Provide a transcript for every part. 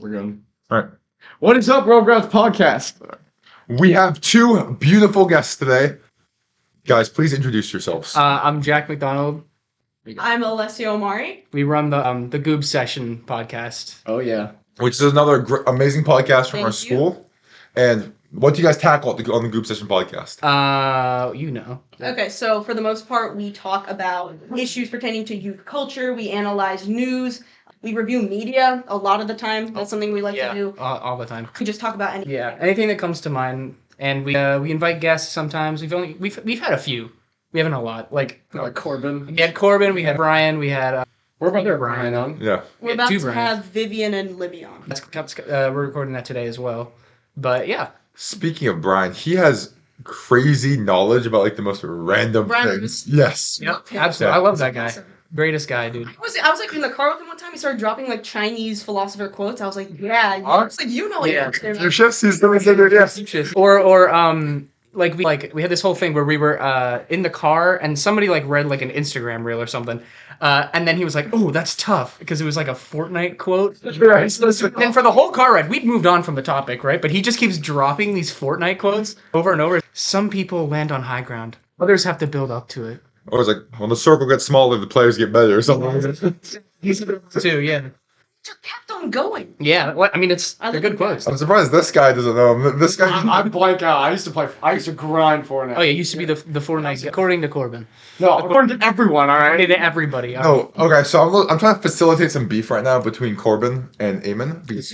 We're good. All right. What is up, Road Grounds Podcast? We have two beautiful guests today. Guys, please introduce yourselves. I'm Jack McDonald. I'm Alessio Omari. We run the Goob Session podcast. Oh, yeah. Which is another amazing podcast from our Thank you. school. And what do you guys tackle on the Goob Session podcast? You know. Okay, so for the most part, we talk about issues pertaining to youth culture. We analyze news. We review media a lot of the time. That's something we like to do. All the time. We just talk about anything. Yeah, anything that comes to mind, and we invite guests sometimes. We've had a few. We haven't a lot. Like Corbin. we had Corbin, we had Brian, we had We're about to Here, Brian on. Yeah. We're Yeah, about two to Brians. have Vivian and Libby on. we're recording that today as well. But yeah, Speaking of Brian, he has crazy knowledge about like the most random Randoms. things. Yes. yep, Yeah. absolutely. I love that guy. Awesome. Greatest guy, dude. I was like in the car with him one time. He started dropping like Chinese philosopher quotes. I was like, yeah. Huh? It's like you know what Yeah. you're Shifts, he's doing it, yes. We had this whole thing where we were in the car and somebody like read like an Instagram reel or something, and then he was like, "Oh, that's tough," because it was like a Fortnite quote. And for the whole car ride, we'd moved on from the topic, right? But he just keeps dropping these Fortnite quotes over and over. Some people land on high ground, others have to build up to it. I was like, when the circle gets smaller, the players get better or something. Too, yeah, just kept on going. yeah. I mean, I they're love good that. quotes. I'm surprised this guy doesn't know him. This guy. I'm blank out. I used to grind Fortnite. Oh yeah, it used to be the Fortnite guy, according to Corbin. No, according to everyone, all right? To everybody. No, okay, so I'm trying to facilitate some beef right now between Corbin and Eamon. Because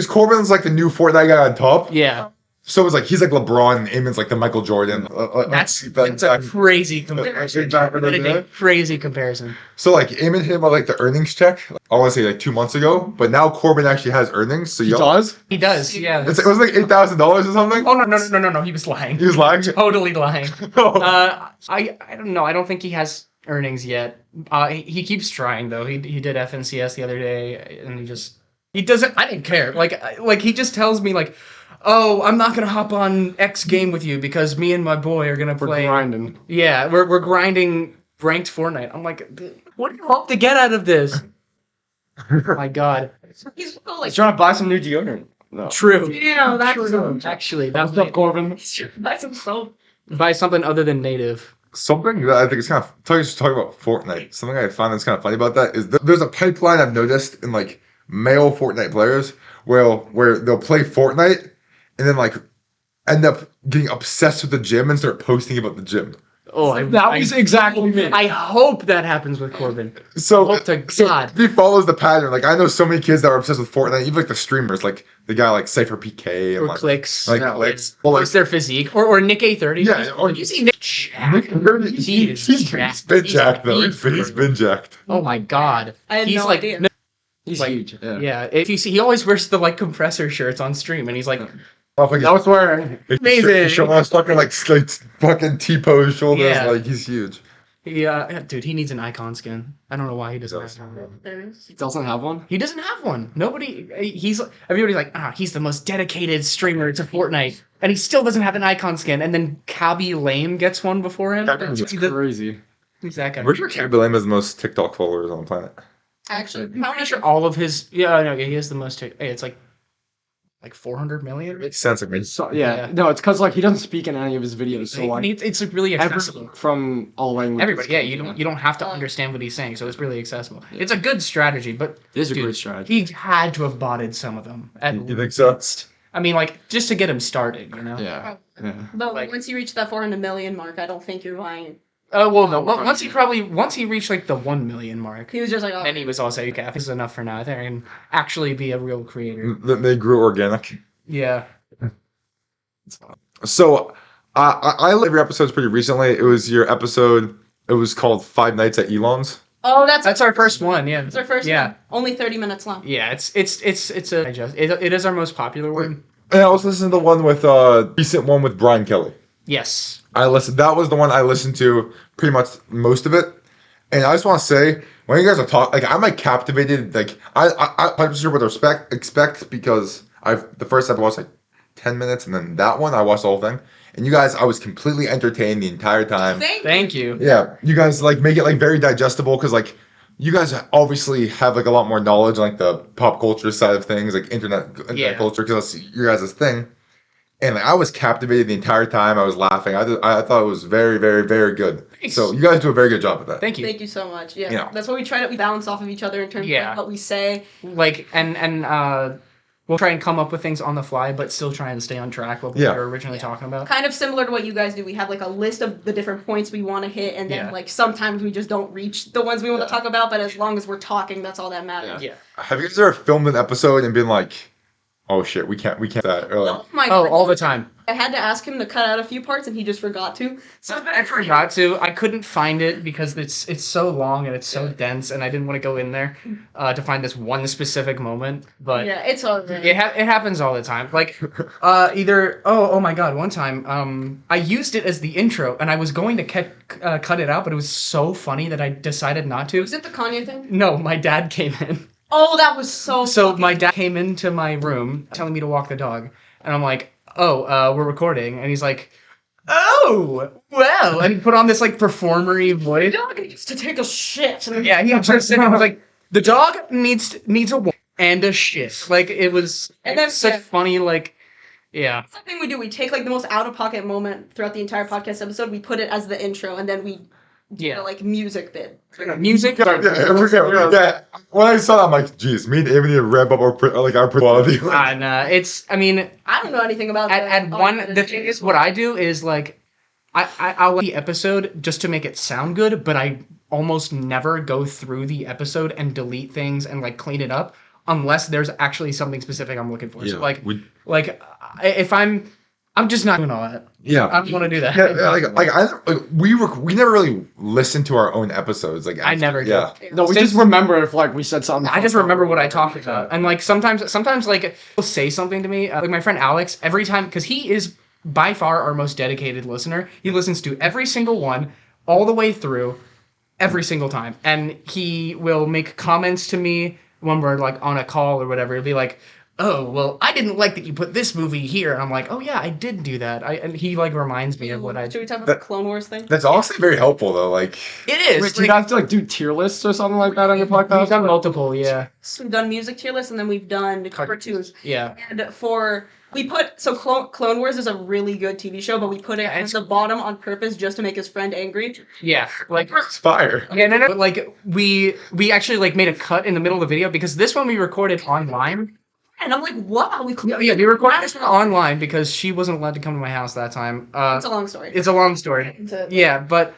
Corbin's like the new Fortnite guy on top. Yeah, So it's like he's like LeBron and Eamon's like the Michael Jordan. that's a crazy comparison. Crazy comparison. So like Eamon hit him on like the earnings check. I want to say like 2 months ago, but now Corbin actually has earnings. So He y'all, does? He does. Yeah. it was like $8,000 or something. Oh no! He was lying. He was lying. Totally lying. Oh. I don't know. I don't think he has earnings yet. He keeps trying though. He did FNCS the other day, and he doesn't. I didn't care. Like he just tells me like, oh, I'm not gonna hop on X game with you because me and my boy are gonna We're play. grinding. Yeah, we're grinding ranked Fortnite. I'm like, what do you hope to get out of this? My God. He's so, He's like, trying to buy some new deodorant. No. True. yeah, that's True. Actually, What's up, Corbin? that's so. buy something other than native. Something that I think is kind of talking about Fortnite. Something I find that's kind of funny about that is there's a pipeline I've noticed in like male Fortnite players where they'll play Fortnite and then like end up getting obsessed with the gym and start posting about the gym. Oh, That was exactly me. I hope that happens with Corbin. So, Hope to so God. he follows the pattern. Like I know so many kids that are obsessed with Fortnite, even like the streamers, like the guy like Cypher PK and Or like, clicks. like Yeah. clicks. Well, like What's their physique? Or Nick A30. Yeah, or- you see Nick. he's been jacked though. He's been jacked. Oh my God. I had He's no like, idea. He's like- huge. Yeah. Yeah, if you see, he always wears the like compressor shirts on stream, and he's like, Off like That was where Amazing. Show us fucking like fucking T-pose shoulders. Yeah. Like he's huge. dude, he needs an icon skin. I don't know why he doesn't have one. he doesn't have one. He doesn't have one. Everybody's like, he's the most dedicated streamer to Fortnite, and he still doesn't have an icon skin. And then Cabby Lame gets one before him. Cabby Lame's It's crazy. Who's that guy? We're sure Cabby Lame has the most TikTok followers on the planet. Actually, I'm pretty sure all of his. Yeah, no, he has the most. Hey, it's like 400 million. Makes sense. I mean, So, Yeah. no, it's because like he doesn't speak in any of his videos. So like It's like really accessible. everyone from all languages. Everybody, yeah, you don't have to understand what he's saying, so it's really accessible. It's a good strategy, but It is a dude, great strategy. he had to have botted some of them. At you think so? least. I mean, like just to get him started, you know. Yeah. Yeah. but like- once you reach that 400 million mark, I don't think you're lying. Oh well, no. Once he reached like the 1 million mark, He was just like, oh, then he was also okay. This is enough for now. I think I can actually be a real creator. They grew organic. Yeah. So I listened to your episodes pretty recently. It was your episode. It was called 5 Nights at Elon's. oh, That's our first one. Yeah. That's our first Yeah. one. Only 30 minutes long. Yeah. It is our most popular one. And I also listened to the one with recent one with Brian Kelly. Yes. That was the one I listened to pretty much most of it. And I just want to say, when you guys are talking, like I'm like captivated. Like I'm sure what to expect because the first episode was like 10 minutes, and then that one I watched the whole thing. And you guys, I was completely entertained the entire time. Thank you. Yeah, you guys like make it like very digestible because like you guys obviously have like a lot more knowledge on like the pop culture side of things, like internet culture, because that's your guys' thing. And like, I was captivated the entire time. I was laughing. I thought it was very, very, very good. Thanks. So you guys do a very good job at that. Thank you. Thank you so much. Yeah, Yeah. that's what we try to. We balance off of each other in terms of like, what we say. Like and we'll try and come up with things on the fly, but still try and stay on track with what we were originally talking about. Kind of similar to what you guys do. We have like a list of the different points we want to hit, and then like sometimes we just don't reach the ones we want to talk about. But as long as we're talking, that's all that matters. Yeah. Have you guys ever filmed an episode and been like, "Oh shit, we can't that," or like, Oh my God. all the time. I had to ask him to cut out a few parts, and he just forgot to. So I forgot to. I couldn't find it because it's so long and it's so dense, and I didn't want to go in there to find this one specific moment. But Yeah, it's all right. it happens all the time. Like either oh my God, one time I used it as the intro, and I was going to cut it out, but it was so funny that I decided not to. Was it the Kanye thing? No, my dad came in. Oh, that was so. So my dad came into my room telling me to walk the dog, and I'm like, "Oh, we're recording," and he's like, "Oh, well," and he put on this like performery voice. The dog needs to take a shit. Yeah, he just said, "I was like, the dog needs a walk and a shit." Like it was, And then such funny like, yeah. That's the thing we do. We take like the most out of pocket moment throughout the entire podcast episode. We put it as the intro, and then we do the, like music bit. Music. yeah. When I saw that, I'm like, "Geez, me and Amy need to ramp up our quality." Nah, it's. I mean, I don't know anything about that. at one. The thing is, what I do is like, I'll let the episode just to make it sound good, but I almost never go through the episode and delete things and like clean it up unless there's actually something specific I'm looking for. Yeah, So like if I'm just not doing all that. Yeah, I don't want to do that. Yeah, we never really listened to our own episodes. Like I never did. Yeah. No, we just remember if like we said something. I just remember what I talked about, and like sometimes like he'll say something to me. Like my friend Alex, every time, because he is by far our most dedicated listener. He listens to every single one all the way through, every single time, and he will make comments to me when we're like on a call or whatever. He'll be like, "Oh, well, I didn't like that you put this movie here." And I'm like, "Oh yeah, I did do that." And he like reminds me of what I. Should we talk about the Clone Wars thing? That's honestly very helpful though. Like It is. Wait, do you have to like do tier lists or something like that on your podcast? We've done multiple, yeah. So we've done music tier lists, and then we've done cartoons. Yeah. And we put Clone Wars is a really good TV show, but we put it at the bottom on purpose just to make his friend angry. Yeah. Like it's fire. yeah, no. Like we actually like made a cut in the middle of the video because this one we recorded online. And I'm like, wow, Yeah, we recorded this one online because she wasn't allowed to come to my house that time. It's a long story. It's a long story. Yeah, but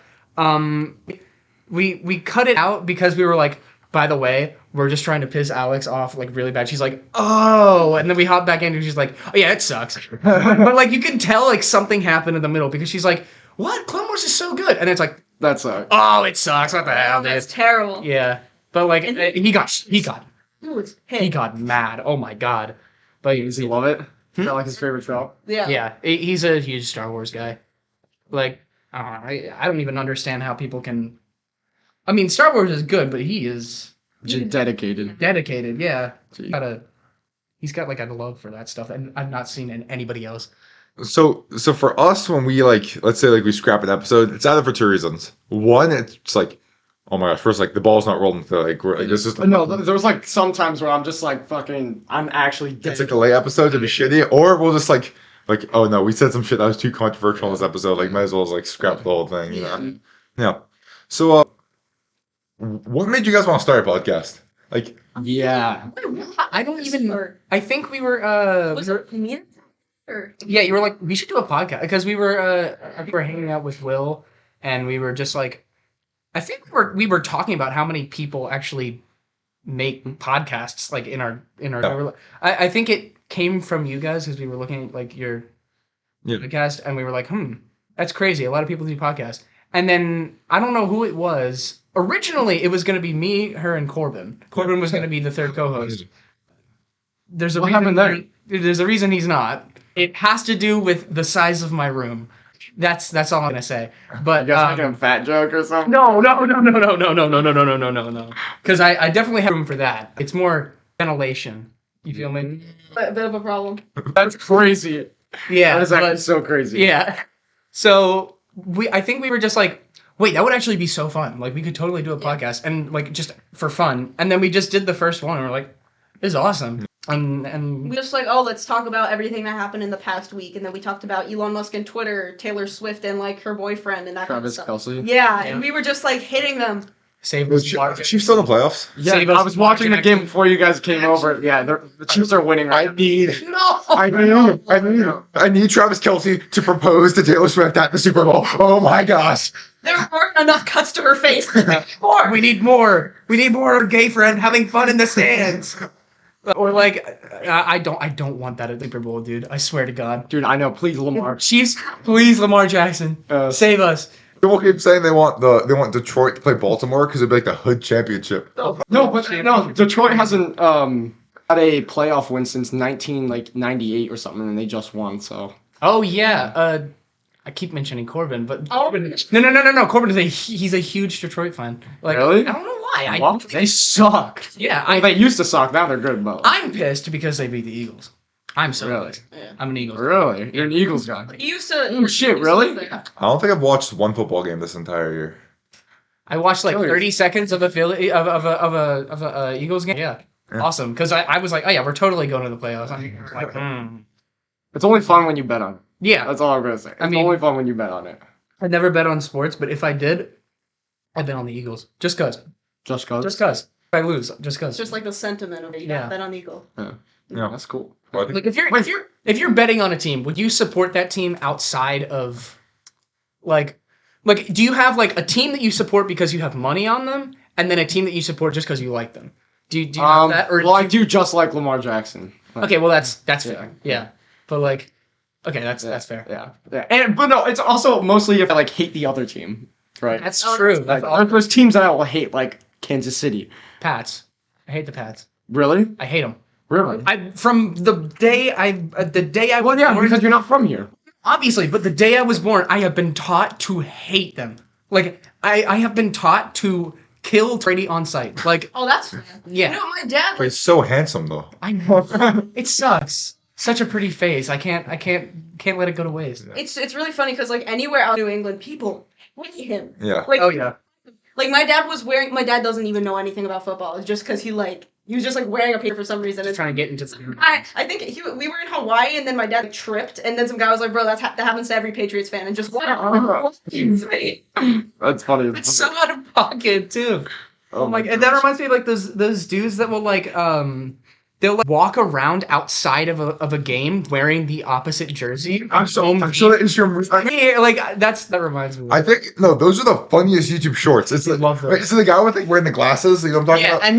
we cut it out because we were like, by the way, we're just trying to piss Alex off like really bad. She's like, "Oh," and then we hop back in and she's like, "Oh yeah, it sucks." But like you can tell like something happened in the middle because she's like, "What? Clone Wars is so good," and it's like, That sucks. "Oh, it sucks. What the hell, dude?" That's terrible. Yeah, but like And he got He got mad. Oh my god. But Does he love it? Is that like his favorite show? Yeah. he's a huge Star Wars guy. Like, I don't even understand how people can. I mean, Star Wars is good, but he is Just dedicated. dedicated. Yeah, he's got like a love for that stuff, and I've not seen in anybody else. So for us, when we like, let's say like we scrap an episode, it's either for two reasons. One, it's like, oh my gosh, first like the ball's not rolling. So like we're like this is No, there was like some times where I'm just like fucking. I'm actually. it's a delay episode to be shitty, or we'll just like oh no, we said some shit that was too controversial in this episode. Like might as well like scrap the whole thing. You know? Yeah. So what made you guys want to start a podcast? Like Yeah. I don't even. I think we were. Was it me? Or Yeah, you were like, we should do a podcast because we were hanging out with Will, and we were just like, I think we were talking about how many people actually make podcasts like in our. I think it came from you guys because we were looking at like your podcast, and we were like, that's crazy. A lot of people do podcasts, and then I don't know who it was. Originally, it was going to be me, her, and Corbin. Corbin was going to be the third co-host. There's a What reason happened there? There's a reason he's not. It has to do with the size of my room. That's all I'm gonna say. But You guys making a fat joke or something? no. Because I definitely have room for that. It's more ventilation. You feel me? a bit of a problem. That's crazy. Yeah. That is actually but- so crazy. Yeah. So I think we were just like, wait, that would actually be so fun. Like we could totally do a podcast and like just for fun. And then we just did the first one and we're like, this is awesome. And We just like, oh, let's talk about everything that happened in the past week, and then we talked about Elon Musk and Twitter, Taylor Swift and like her boyfriend and that Travis kind of stuff. Kelce. Yeah, and we were just like hitting them. save Was us. she still in the playoffs? Yeah, Save us I was watching the game before you guys came over. Yeah, the Chiefs are winning right I need Travis Kelce to propose to Taylor Swift at the Super Bowl. Oh my gosh. There weren't enough cuts to her face. More. We need more. We need more of our gay friend having fun in the stands. Or like, I don't want that at Super Bowl, dude. I swear to God. Dude, I know. Please, Lamar. Chiefs, please, Lamar Jackson, save us. People keep saying they want Detroit to play Baltimore because it'd be like the Hood Championship. No, but no, Detroit hasn't had a playoff win since 1998 or something, and they just won. So Oh yeah. I keep mentioning Corbin, but Oh. no. Corbin is he's a huge Detroit fan. Like, Really? I don't know why. well, they suck. Yeah, I mean, they used to suck. Now they're good, but I'm pissed because they beat the Eagles. I'm so Really? pissed. I'm an Eagles. really, you're an Eagles guy. He used to. Oh shit! Really? I don't think I've watched one football game this entire year. I watched like Really? 30 seconds of a Eagles game. Yeah. Yeah. Awesome. Because I was like, oh yeah, we're totally going to the playoffs. I'm like, It's only fun when you bet on it. yeah. That's all I'm gonna say. It's mean- only fun when you bet on it. I never bet on sports, but if I did, I'd bet on the Eagles. Just cause. Just cause. Just cause. If I lose, just cause. It's just like the sentiment of it. You Yeah. got bet on Eagle. Yeah. That's cool. Well, I think- Like if you're betting on a team, would you support that team outside of like do you have like a team that you support because you have money on them, and then a team that you support just because you like them? Do you have that? Or well, I do just like Lamar Jackson. Like, okay, well that's Yeah. fair. Yeah. But like okay, that's fair. Yeah. And but no, it's also mostly if I like hate the other team, right? That's Oh, true. Like, That's there's teams that I will hate, like Kansas City. Pats. I hate the Pats. Really? I hate them. Really? I from the day I Well, yeah, born, because you're not from here. obviously, but the day I was born, I have been taught to hate them. Like I have been taught to kill Brady on sight. Like Oh, that's. yeah, You know, my dad. But he's so handsome though. I know it sucks. Such a pretty face. I can't let it go to waste. It's really funny because like anywhere out in New England, people hate him. Yeah. Like Oh yeah. like my dad was wearing. My dad doesn't even know anything about football. It's just because he was just like wearing a paper for some reason. Just It's, trying to get into the I think we were in Hawaii and then my dad tripped and then some guy was like, bro, that happens to every Patriots fan and just That's funny. It's so out of pocket too. Oh my god, that reminds me of like those dudes that will like they'll like walk around outside of a game wearing the opposite jersey. I'm sure that is your. Yeah, like that reminds me. I think no, those are the funniest YouTube shorts. It's I like, love those. it's the guy with like wearing the glasses. You know what I'm talking Yeah, about? and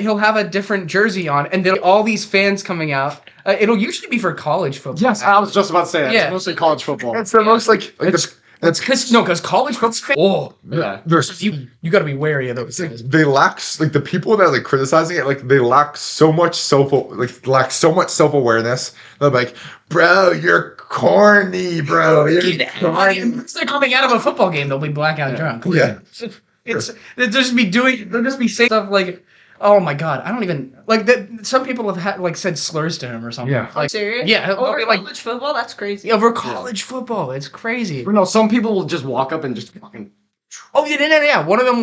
he'll have a different jersey on, and then all these fans coming out. It'll usually be for college football. Yes, I was just about to say that. Yeah. It's mostly college football. It's the most like That's because college football. Oh, Yeah. there's you got to be wary of those guys. they lack like the people that are like criticizing it, like they lack so much self awareness. They're like, bro, you're corny, bro. You're corny. Once they're coming out of a football game, they'll be blackout drunk. Yeah. They'll just be saying stuff like, "Oh my god, I don't even like that." Some people have like said slurs to him or something. Yeah. Like serious? yeah, they'll Over be like college football, that's crazy. over college football. It's crazy. But no, some people will just walk up and just fucking. Oh yeah. One of them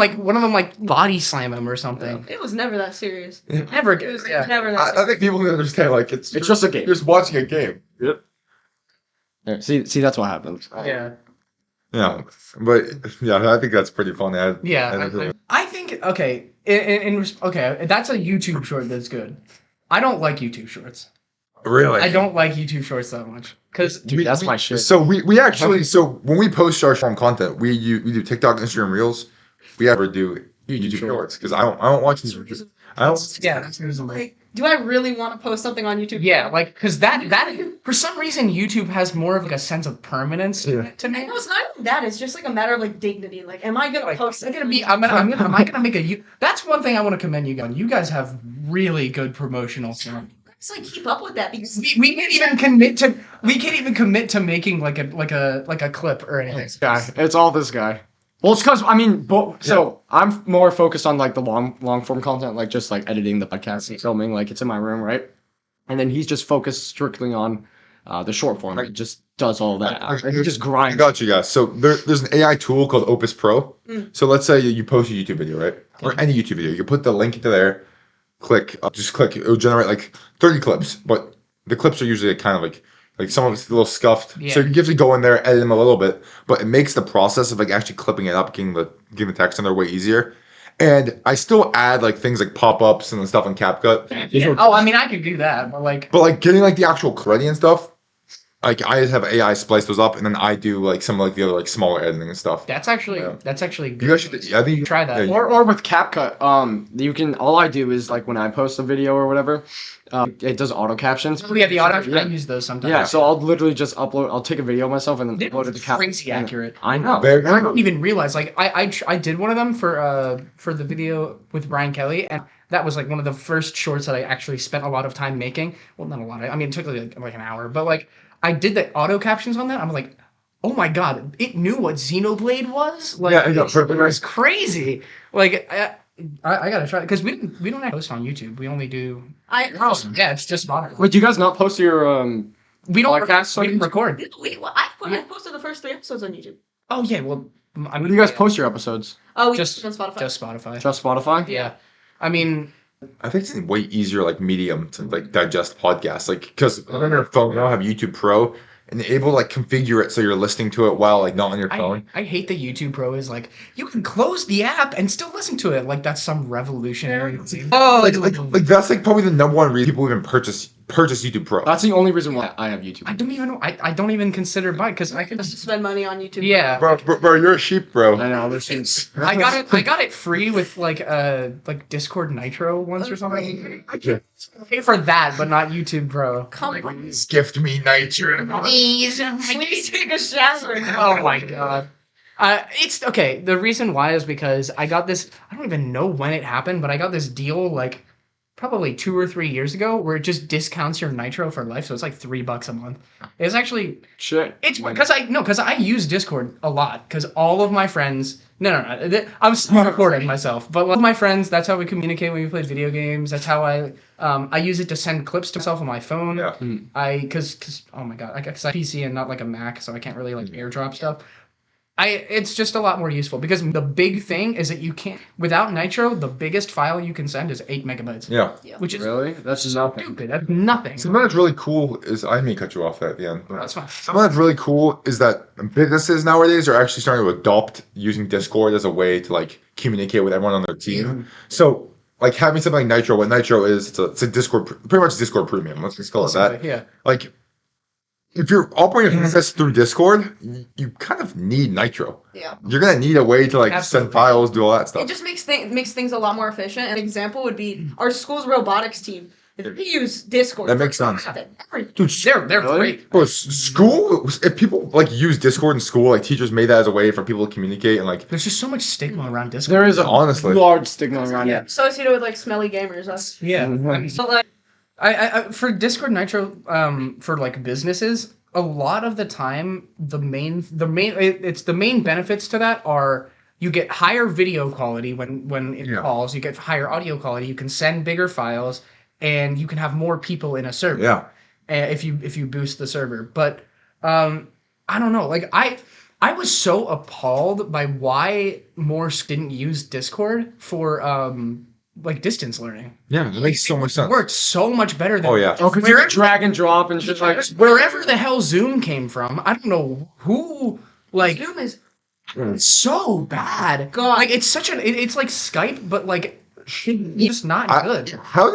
like body slam him or something. It was never that serious. Never It was goes. Yeah. never that I serious. think people need to understand like it's just a game. You're just watching a game. Yeah, see, that's what happens. Yeah. Yeah, but yeah, I think that's pretty funny. I think okay. Okay, that's a YouTube short that's good. I don't like YouTube shorts. Really, I don't like YouTube shorts that much because Dude, that's my shit. So we actually when we post short form content, we do TikTok, Instagram Reels. We ever do YouTube Shorts because I don't watch these. I don't. yeah, that's reasonable. Like, do I really want to post something on YouTube? Yeah, like because that for some reason YouTube has more of like a sense of permanence to Yeah. it to me. No, it's not even that. It's just like a matter of like dignity. Like, am I gonna Like, post? am I gonna make a you? That's one thing I want to commend you on. You guys have really good promotional stuff. It's like keep up with that because We can't even commit to making like a clip or anything. This guy. It's all this guy. Well, it's because I mean, so I'm more focused on like the long form content, like just like editing the podcast and filming, like it's in my room, right? And then he's just focused strictly on the short form, like just does all that. He just I grinds. got you guys. So there's an AI tool called Opus Pro. So let's say you post a YouTube video, right? Or any YouTube video. You can put the link into there, just click. It will generate like 30 clips, but the clips are usually kind of like some of it's a little scuffed. Yeah. So you have to go in there, edit them a little bit, but it makes the process of like actually clipping it up, getting the text in there way easier. And I still add like things like pop-ups and stuff in CapCut. Yeah. Oh, I mean, I could do that, but like, But like getting like the actual credit and stuff, like I just have AI splice those up, and then I do like some of like the other like smaller editing and stuff. that's actually You good. guys should. I think Try that. yeah, Or with CapCut, you can. All I do is like when I post a video or whatever, it does auto captions. Oh, yeah, the auto. Yeah. I use those sometimes. Yeah, so I'll literally just upload. I'll take a video of myself and then They're upload it to CapCut. crazy accurate. I know. Very- I don't even realize. Like, I did one of them for the video with Brian Kelly, and that was like one of the first shorts that I actually spent a lot of time making. Well, not a lot. I mean, it took like an hour, but like I did the auto captions on that. I'm like, oh my god, it knew what Xenoblade was. Like, Yeah, I know, it was crazy. Like, I gotta try it because we don't actually post on YouTube. We only do. Yeah, it's just Spotify. Wait, do you guys not post your We don't podcasts on we don't YouTube? record. Wait, well, I posted the first 3 episodes on YouTube. Oh yeah, well, I When mean, do you guys yeah, post your episodes? Oh, we Just- just on Spotify. just Spotify. Just Spotify? Yeah, I mean, I think it's a way easier like medium to like digest podcasts, like because on your phone now have YouTube Pro and they're able to like configure it so you're listening to it while like not on your phone. I hate that YouTube Pro is like you can close the app and still listen to it. Like that's some revolutionary thing. Oh, Like that's like probably the number one reason people even purchase YouTube Pro. That's the only reason why I have YouTube. I don't even know. I don't even consider buying because I could Just to just spend money on YouTube. yeah. Bro, you're a sheep, bro. I know. There's things. I got it free with like Discord Nitro once or something. I can't pay for that, but not YouTube Pro. Come on. Gift me Nitro. Please, Please take a shower. Oh my god. It's okay. The reason why is because I got this. I don't even know when it happened, but I got this deal like probably 2 or 3 years ago where it just discounts your Nitro for life. So it's like $3 a month. It's actually Shit. it's because I use Discord a lot because all of my friends. No. I'm still recording myself, but all of my friends. That's how we communicate when we play video games. That's how I use it to send clips to myself on my phone. Yeah. Because oh my god, I guess I have a PC and not like a Mac, so I can't really like airdrop stuff. It's just a lot more useful because the big thing is that you can't without Nitro. The biggest file you can send is 8 megabytes. Yeah. Which is Really? That's just nothing. stupid. That's nothing. Something that's really cool is I may cut you off at the end. But That's fine. something that's really cool is that businesses nowadays are actually starting to adopt using Discord as a way to like communicate with everyone on their team. So like having something like Nitro, what Nitro is, it's a Discord, pretty much Discord Premium. Let's just call it that. Yeah. Like if you're operating a business through Discord, you kind of need Nitro. Yeah. You're gonna need a way to like Absolutely. send files, do all that It stuff. just makes things a lot more efficient. An example would be our school's robotics team. If we use Discord, That makes sense. Everything. Dude, They're Really? great. bro, school. If people like use Discord in school, like teachers made that as a way for people to communicate and like. There's just so much stigma around Discord. There is a Honestly. large stigma around it. Associated with like smelly gamers. Us. Yeah. Mhm. So like, I for Discord Nitro, for like businesses, a lot of the time the main benefits to that are you get higher video quality when it Yeah. calls, you get higher audio quality, you can send bigger files, and you can have more people in a server. Yeah. If you boost the server. But I don't know, like I was so appalled by why more didn't use Discord for like distance learning. Yeah, that makes so much It sense. worked so much better than Oh yeah. Oh, because you can drag and drop and shit like. wherever the hell Zoom came from. I don't know who like Zoom is it's so bad. God. Like it's such it's like Skype, but like it's just not good. How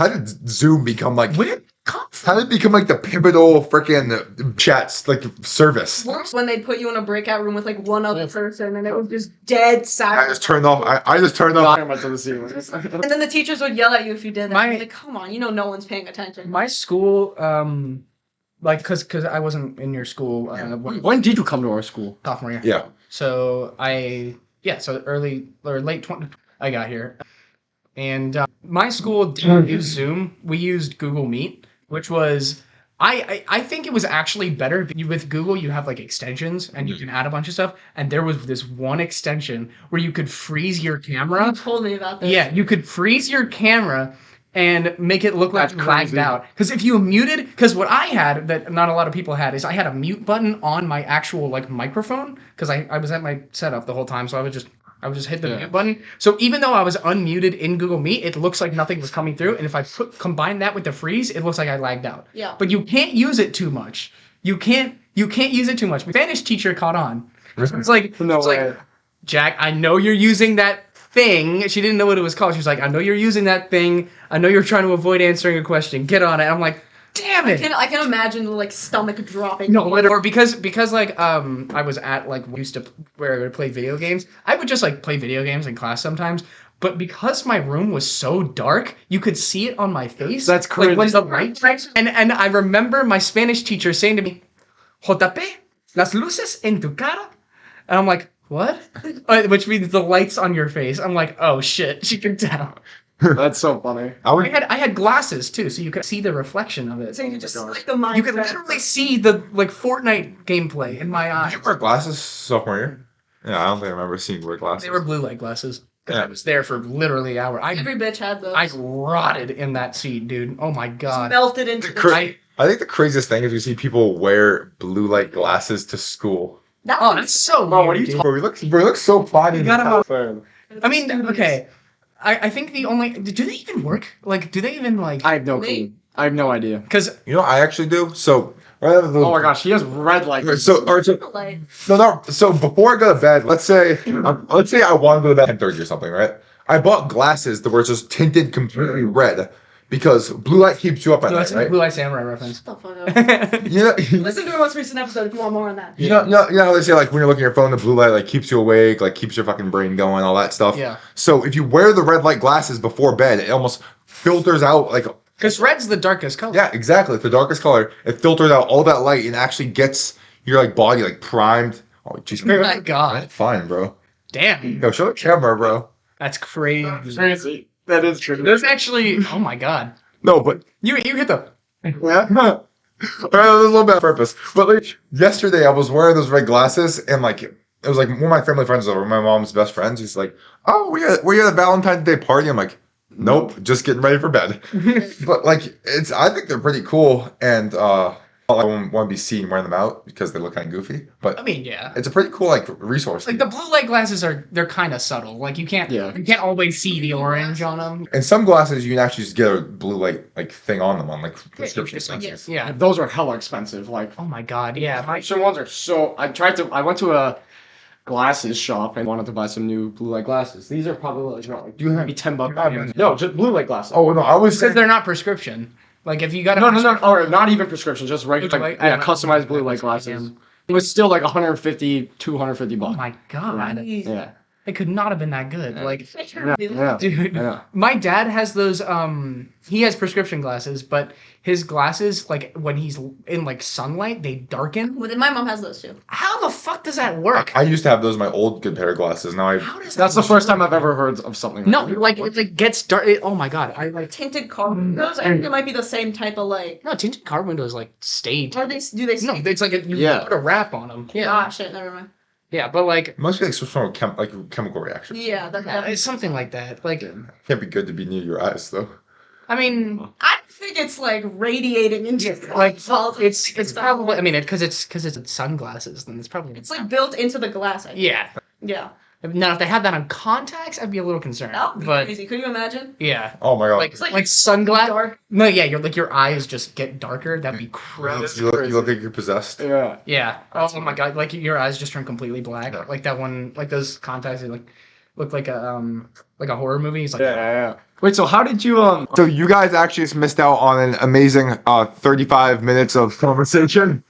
did Zoom become like? Where did it come from? How did it become like the pivotal freaking chats like service? worse when they put you in a breakout room with like one other person and it was just dead I silent. just turned off. I just turned off. Talking about to the ceiling. And then the teachers would yell at you if you did that. My- I'd be like, come on, you know no one's paying attention. My school, like, cause I wasn't in your school When did you come to our school? sophomore year. Yeah. So so early or late 20, I got here, and my school didn't use Zoom. We used Google Meet, which was I think it was actually better. With Google, you have like extensions and you can add a bunch of stuff. And there was this one extension where you could freeze your camera. You told me about this. Yeah, you could freeze your camera and make it look like That's you lagged crazy. out. Because if you muted, because what I had that not a lot of people had is I had a mute button on my actual like microphone because I was at my setup the whole time, so I would just hit the mute button. So even though I was unmuted in Google Meet, it looks like nothing was coming through. And if I combine that with the freeze, it looks like I lagged out. Yeah. But you can't use it too much. You can't use it too much. My Spanish teacher caught on. It's like No way. like, Jack, I know you're using that thing. She didn't know what it was called. She was like, I know you're using that thing. I know you're trying to avoid answering a question. Get on it. I'm like, damn it. I can imagine the like stomach dropping. No, or because like I was at like used to where I would play video games. I would just like play video games in class sometimes. But because my room was so dark, you could see it on my face. That's Like when crazy. the light and I remember my Spanish teacher saying to me, JP, las luces en tu cara. And I'm like, what? Which means the lights on your face. I'm like, oh shit, she can tell. That's so funny. I had glasses too, so you could see the reflection of it. So you just like the mind. You could literally see the like Fortnite gameplay in my eyes. Did you wear glasses sophomore year? Yeah, I don't think I remember seeing you wear glasses. They were blue light glasses. Yeah. I was there for literally an hour. Every bitch had those. I rotted in that seat, dude. Oh my god. Melted into the I think the craziest thing is you see people wear blue light glasses to school. That Oh, was that's so Bro, weird, what are you dude. Bro, we look so fine. You in gotta- the I mean, okay. I think the only do they even work? Like, do they even like? I have no clue. I have no idea. Because You know what I actually do? So right after the, Oh my gosh, he has red like. So, like so before I go to bed, let's say I want to go to bed at 10:30 or something, right? I bought glasses that were just tinted completely red because blue light keeps you up at that's night, a right? Blue Eye Samurai reference. shut the fuck up. You know, Listen to our most recent episode if you want more on that. you know how they say like when you're looking at your phone, the blue light like keeps you awake, like keeps your fucking brain going, all that stuff. Yeah. So if you wear the red light glasses before bed, it almost filters out like Because red's the darkest color. yeah, exactly. It's the darkest color. It filters out all that light and actually gets your like body like primed. Oh jeez. Oh my god. Fine, bro. Damn. Yo, show the camera, bro. That's crazy. Crazy. That is true. There's actually. Oh my god. No, but You hit the. yeah. Alright, that was a little bit on purpose. But like yesterday I was wearing those red glasses and like it was like one of my family friends over, my mom's best friends. He's like, oh, were you at a Valentine's Day party? I'm like, nope, just getting ready for bed. But like I think they're pretty cool and I won't want to be seen wearing them out because they look kind of goofy. But I mean, yeah. it's a pretty cool like resource. Like the blue light glasses they're kind of subtle. Like you can't always see the orange on them. And some glasses you can actually just get a blue light like thing on them on like prescription Just like, glasses. yeah. Those are hella expensive. Like Oh my god. Yeah. My, prescription ones are so. I went to a glasses shop and wanted to buy some new blue light glasses. These are probably like You have maybe $10. you have- No, just blue light glasses. Oh no, I was because saying they're not prescription. Like if you got a No, or not even prescription, just regular, Like, like, I don't know. customized blue light glasses. It was still like 150, 250 Oh bucks. my god. Yeah, It could not have been that good. Like yeah, dude. yeah. My dad has those he has prescription glasses, but his glasses like when he's in like sunlight, they darken. Well, then my mom has those too. How the fuck does that work? I used to have those in my old good pair of glasses. Now I How does That's that the first time I've ever heard of something. No, that. like it like gets dark. Oh my god, I like Tinted car windows. I think it might be the same type of like. no tinted car windows like stayed. Are they? Do they? No, it's like you Yeah. put a wrap on them. Yeah, Ah, shit. Never mind. yeah, but like it must be like some sort of chemical reaction. Yeah, it's something like that. Like Can't be good to be near your eyes though. I mean, I think it's like radiating into like balls. it's probably I mean because it's sunglasses, then it's probably It's like built into the glass. I think. yeah. Yeah. Now if they had that on contacts, I'd be a little concerned. That would be But crazy. Could you imagine? yeah. Oh my god. Like It's like sunglasses. dark. No, yeah, your eyes just get darker. That'd be crazy. you look like you're possessed. Yeah. Yeah. Oh my god, like your eyes just turn completely black. Yeah. Like that one, like those contacts that like look like a horror movie. It's like Yeah. Wait, so how did you So you guys actually just missed out on an amazing 35 minutes of conversation.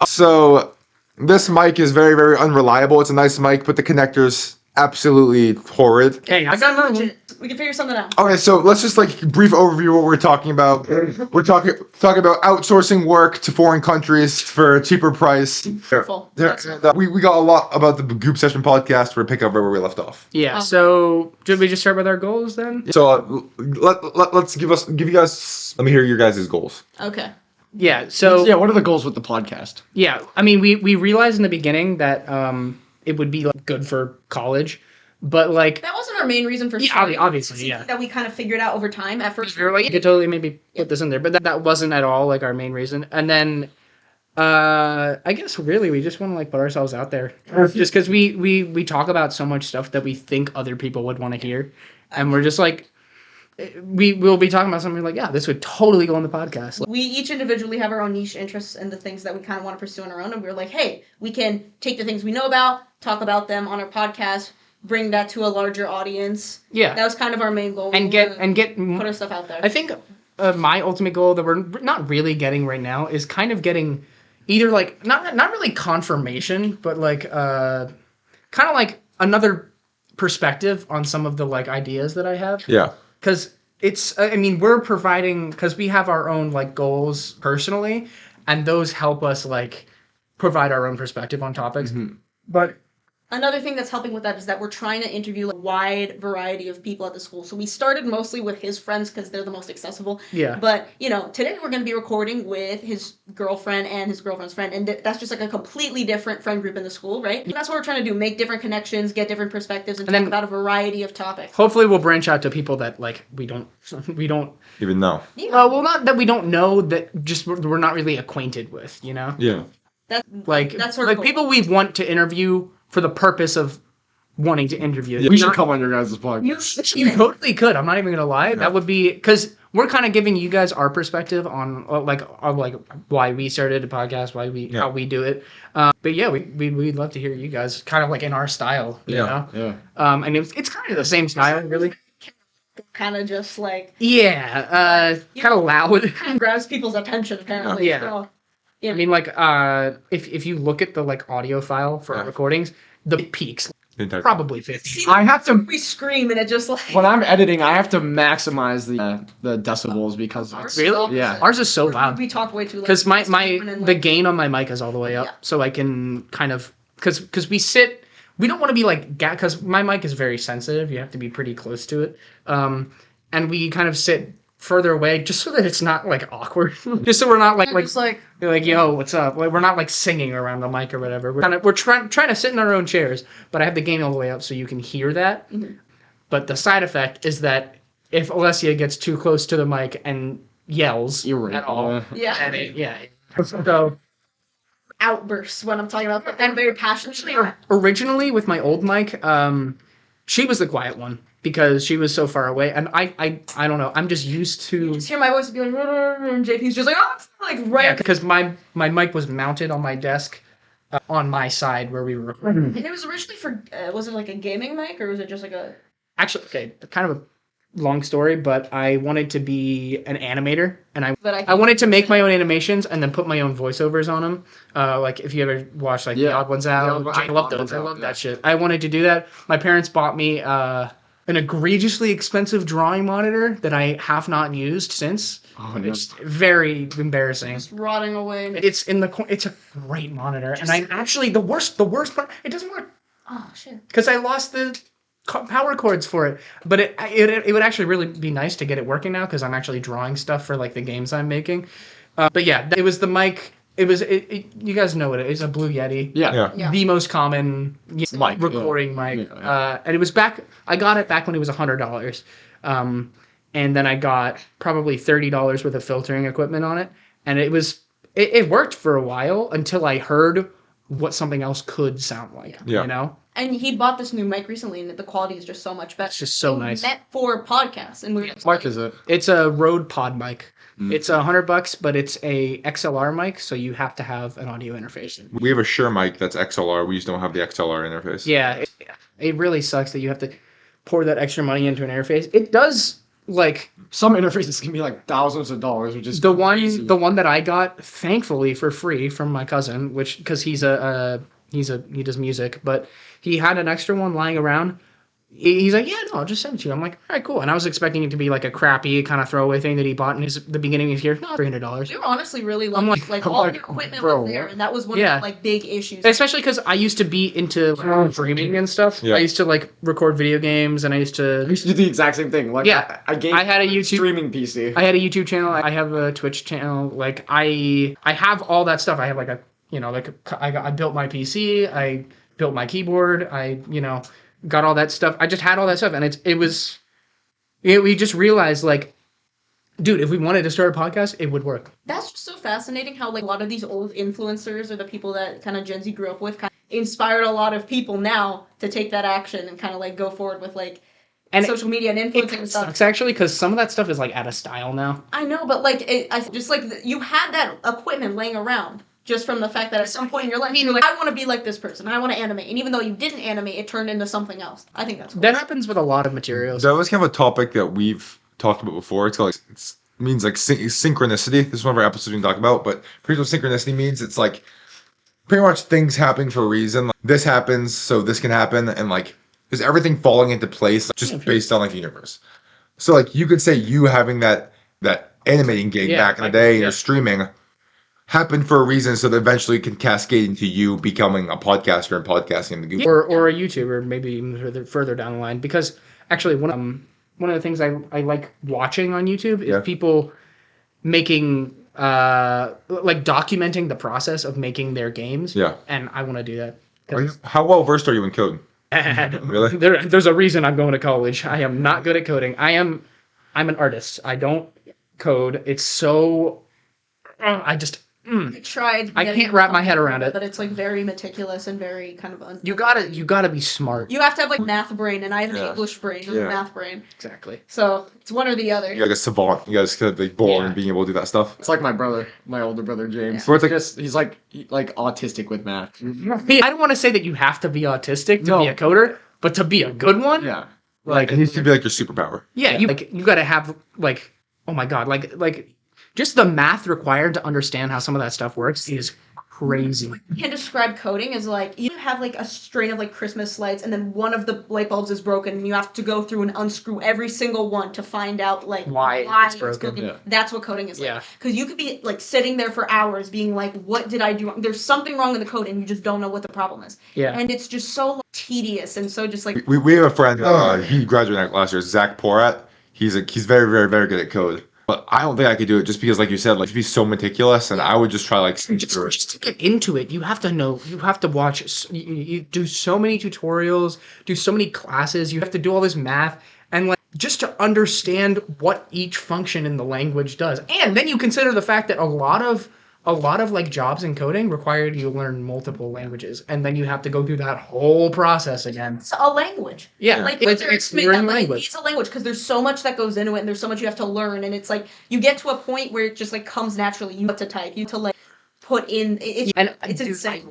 So this mic is very, very unreliable. It's a nice mic, but the connector's absolutely horrid. Hey, I got another one. We can figure something out. Okay, so let's just like brief overview what we're talking about. We're talking about outsourcing work to foreign countries for a cheaper price. Careful. We got a lot about the Goob Session podcast. We're pick up where we left off. Yeah. So did we just start with our goals then? So let's give you guys. Let me hear your guys' goals. Okay. Yeah. So yeah, what are the goals with the podcast? yeah, I mean we realized in the beginning that it would be like, good for college, But like, That wasn't our main reason for Yeah, starting. obviously, It's yeah. that we kind of figured out over time. At first, we were like, you could totally maybe put this in there, but that wasn't at all like our main reason. And then, I guess really we just want to like put ourselves out there, just because we talk about so much stuff that we think other people would want to hear, and we're just like, we will be talking about something like, yeah, this would totally go on the podcast. Like, we each individually have our own niche interests and the things that we kind of want to pursue on our own. And we were like, hey, we can take the things we know about, talk about them on our podcast, bring that to a larger audience. yeah, That was kind of our main goal. and get put our stuff out there. I think my ultimate goal that we're not really getting right now is kind of getting either like not really confirmation, but like kind of like another perspective on some of the like ideas that I have. Yeah. Because it's, I mean, we're providing, because we have our own like goals personally, and those help us like provide our own perspective on topics. But Another thing that's helping with that is that we're trying to interview a wide variety of people at the school. So we started mostly with his friends because they're the most accessible. yeah, But, today we're going to be recording with his girlfriend and his girlfriend's friend. And that's just like a completely different friend group in the school, right? And that's what we're trying to do. Make different connections, get different perspectives, and talk then- about a variety of topics. hopefully we'll branch out to people that like we don't Even though. well not that we don't know, that just we're not really acquainted with, Yeah. That's sort like of people we want to interview for the purpose of wanting to interview. We should come on your guys' podcast. You totally could. I'm not even gonna lie. That would be because we're kind of giving you guys our perspective on like why we started a podcast, how we do it. But yeah, we'd love to hear you guys kind of like in our style, you know. Yeah. And it's kind of the same style, really. kind of just like Yeah. Kind of loud. grabs people's attention, apparently. Yeah. So, I mean, like if you look at the like audio file for our recordings, the peaks probably 50. I have to we scream and it just like. when I'm editing, I have to maximize the decibels because it's, Really? Yeah. Ours is so loud. We talk way too loud. Because my And, the gain on my mic is all the way up, Yeah. so I can kind of because we don't want to be like because my mic is very sensitive. You have to be pretty close to it, and we kind of sit further away just so that it's not like awkward. Just so we're not like just like yo, what's up? Like we're not like singing around the mic or whatever. We're trying to sit in our own chairs, but I have the gain all the way up so you can hear that. But the side effect is that if Alessia gets too close to the mic and yells You're right. at all, yeah, and so outbursts when I'm talking about that. I'm very passionate. originally with my old mic, she was the quiet one because she was so far away, and I don't know. I'm just used to Just hear my voice and be like, and JP's just like, oh, it's like right. because my mic was mounted on my desk on my side where we were recording. And it was originally for, was it like a gaming mic or was it just like a? Actually, okay, kind of a long story, but I wanted to be an animator, and I wanted to make my own animations and then put my own voiceovers on them. Like if you ever watch like The Odd Ones Out, I love those. I love that shit. I wanted to do that. My parents bought me an egregiously expensive drawing monitor that I have not used since. Oh, no. It's very embarrassing. It's rotting away. It's in the it's a great monitor, and I'm actually the worst part. It doesn't work Oh shit. because I lost the power cords for it. But it would actually really be nice to get it working now because I'm actually drawing stuff for like the games I'm making. But yeah, it was the mic. You guys know what it is. A Blue Yeti. Yeah. Yeah. The most common Mic, recording mic. Yeah. And it was I got it back when it was $100. And then I got probably $30 worth of filtering equipment on it. And it worked for a while until I heard what something else could sound like. Yeah. You know? And he bought this new mic recently, and the quality is just so much better. It's just so nice. Meant for podcasts, and we're just Mic is it? It's a Rode Pod mic. It's $100, but it's a XLR mic, so you have to have an audio interface. We have a Shure mic that's XLR. We just don't have the XLR interface. Yeah, it really sucks that you have to pour that extra money into an interface. It does like Some interfaces can be like thousands of dollars, which is the crazy. one that I got thankfully for free from my cousin, which because he does music, but he had an extra one lying around. He's like, yeah, no, I'll just send it to you. I'm like, all right, cool. And I was expecting it to be like a crappy kind of throwaway thing that he bought in the beginning of his year. No, $300. We were honestly really I'm lucky. like- All the equipment bro, was there, what? and that was one Yeah. of the like big issues. Especially because I used to be into streaming and stuff. Yeah. I used to like record video games, and I used I to. used to do the exact same thing. Like, Yeah. I I had a YouTube. streaming PC. I had a YouTube channel. I have a Twitch channel. Like I have all that stuff. I have like I built my PC. I built my keyboard. got all that stuff. I just had all that stuff, and we just realized like, dude, if we wanted to start a podcast, it would work. That's just so fascinating how like a lot of these old influencers or the people that kind of Gen Z grew up with kind of inspired a lot of people now to take that action and kind of like go forward with like And social media and influencing and stuff. Sucks actually, because some of that stuff is like out of style now. I know, but like I just like you had that equipment laying around just from the fact that at some point in your life you're like, I want to be like this person. I want to animate, and even though you didn't animate, it turned into something else. I think that's cool. That happens with a lot of materials. That was kind of a topic that we've talked about before. It's called it means like synchronicity. This is one of our episodes we talk about, but pretty much synchronicity means it's like pretty much things happening for a reason. Like, this happens, so this can happen, and like there's everything falling into place just based on like the universe. So like you could say you having that animating gig back in the day, or streaming, happened for a reason, so that eventually can cascade into you becoming a podcaster and podcasting the Goob. Or a YouTuber, maybe even further down the line. Because actually, one of the things I like watching on YouTube is people making like documenting the process of making their games. Yeah. And I want to do that. How well versed are you in code? Really? There's a reason I'm going to college. I am not good at coding. I'm an artist. I don't code. It's so I tried. I can't wrap my head around it. But it's like very meticulous and very kind of You gotta be smart. You have to have like math brain, and I have an English brain, and a math brain. Exactly. So it's one or the other. You're like a savant. You guys could be born and being able to do that stuff. It's like my brother, my older brother James. Yeah. So it's like he's like autistic with math. I don't want to say that you have to be autistic to be a coder, but to be a good one, Yeah. Like it needs to be like your superpower. yeah, you gotta have like, oh my god, like just the math required to understand how some of that stuff works is crazy. You can describe coding as like you have like a string of like Christmas lights, and then one of the light bulbs is broken, and you have to go through and unscrew every single one to find out like Why it's broken. Yeah. That's what coding is like. Yeah. Because you could be like sitting there for hours being like, what did I do wrong? There's something wrong in the code, and you just don't know what the problem is. Yeah. And it's just so tedious and so just like We have a friend. He graduated last year. Zach Porat. He's very very very good at code. But I don't think I could do it just because, like you said, like it'd be so meticulous, and I would just try like Just to get into it, you have to know. You have to watch. You do so many tutorials, do so many classes. You have to do all this math, and like just to understand what each function in the language does. And then you consider the fact that a lot of like jobs in coding require you to learn multiple languages, and then you have to go through that whole process again. it's a language. Yeah, Like it's learning language. It's a language because there's so much that goes into it, and there's so much you have to learn, and it's like you get to a point where it just like comes naturally. You have to type, you have to like put in. It's Dude, insane.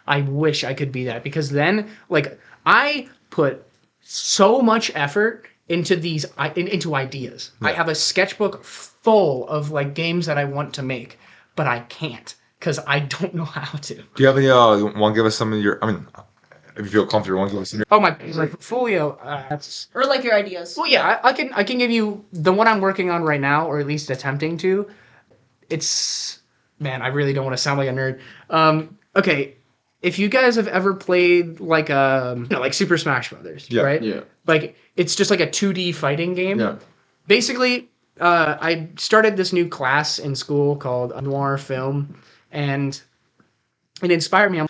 I wish I could be that, because then like I put so much effort into these into ideas. I have a sketchbook full of like games that I want to make, but I can't because I don't know how to. Do you have any? You want to give us some of your? I mean, if you feel comfortable, want to give us some. Oh my portfolio. That's Or like your ideas. well, yeah. I can give you the one I'm working on right now, or at least attempting to. It's I really don't want to sound like a nerd. Okay, if you guys have ever played like like Super Smash Brothers, right? Yeah. Like it's just like a 2D fighting game. Yeah. Basically, I started this new class in school called Noir Film, and it inspired me.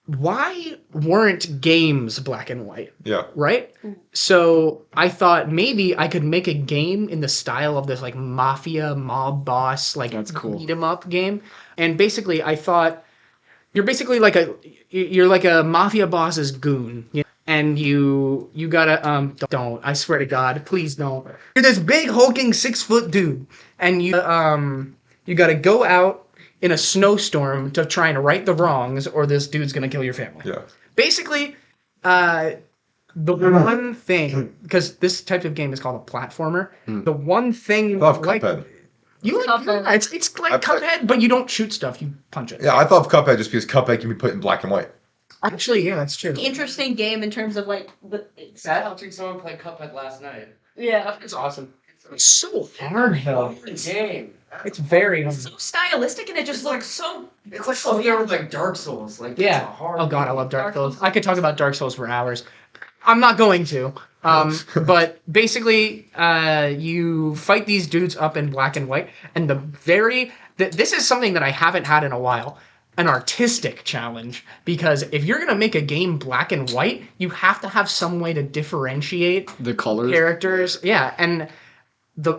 Why weren't games black and white? Yeah. Right? So I thought maybe I could make a game in the style of this like mafia mob boss like That's cool. beat 'em up game. And basically I thought you're basically like a mafia boss's goon. You know? And you gotta don't, I swear to God, please don't. You're this big hulking 6-foot dude, and you gotta go out in a snowstorm to try and right the wrongs, or this dude's gonna kill your family. Yeah. Basically, the one thing, because this type of game is called a platformer, the one thing I love like Cuphead. you Cuphead. it's like Cuphead, but you don't shoot stuff, you punch it. Yeah, I thought of Cuphead just because Cuphead can be put in black and white. Actually, yeah, that's true. Interesting game in terms of like the. Sad watching someone play Cuphead last night. Yeah. It's awesome. It's so hard though. Game. It's very hard. So stylistic, and it just looks so. It's like something with like Dark Souls. Like Yeah. It's a hard Oh god, I love Dark Souls. I could talk about Dark Souls for hours. I'm not going to. But basically, you fight these dudes up in black and white, and this is something that I haven't had in a while. an artistic challenge, because if you're gonna make a game black and white, you have to have some way to differentiate The colors. characters. Yeah, and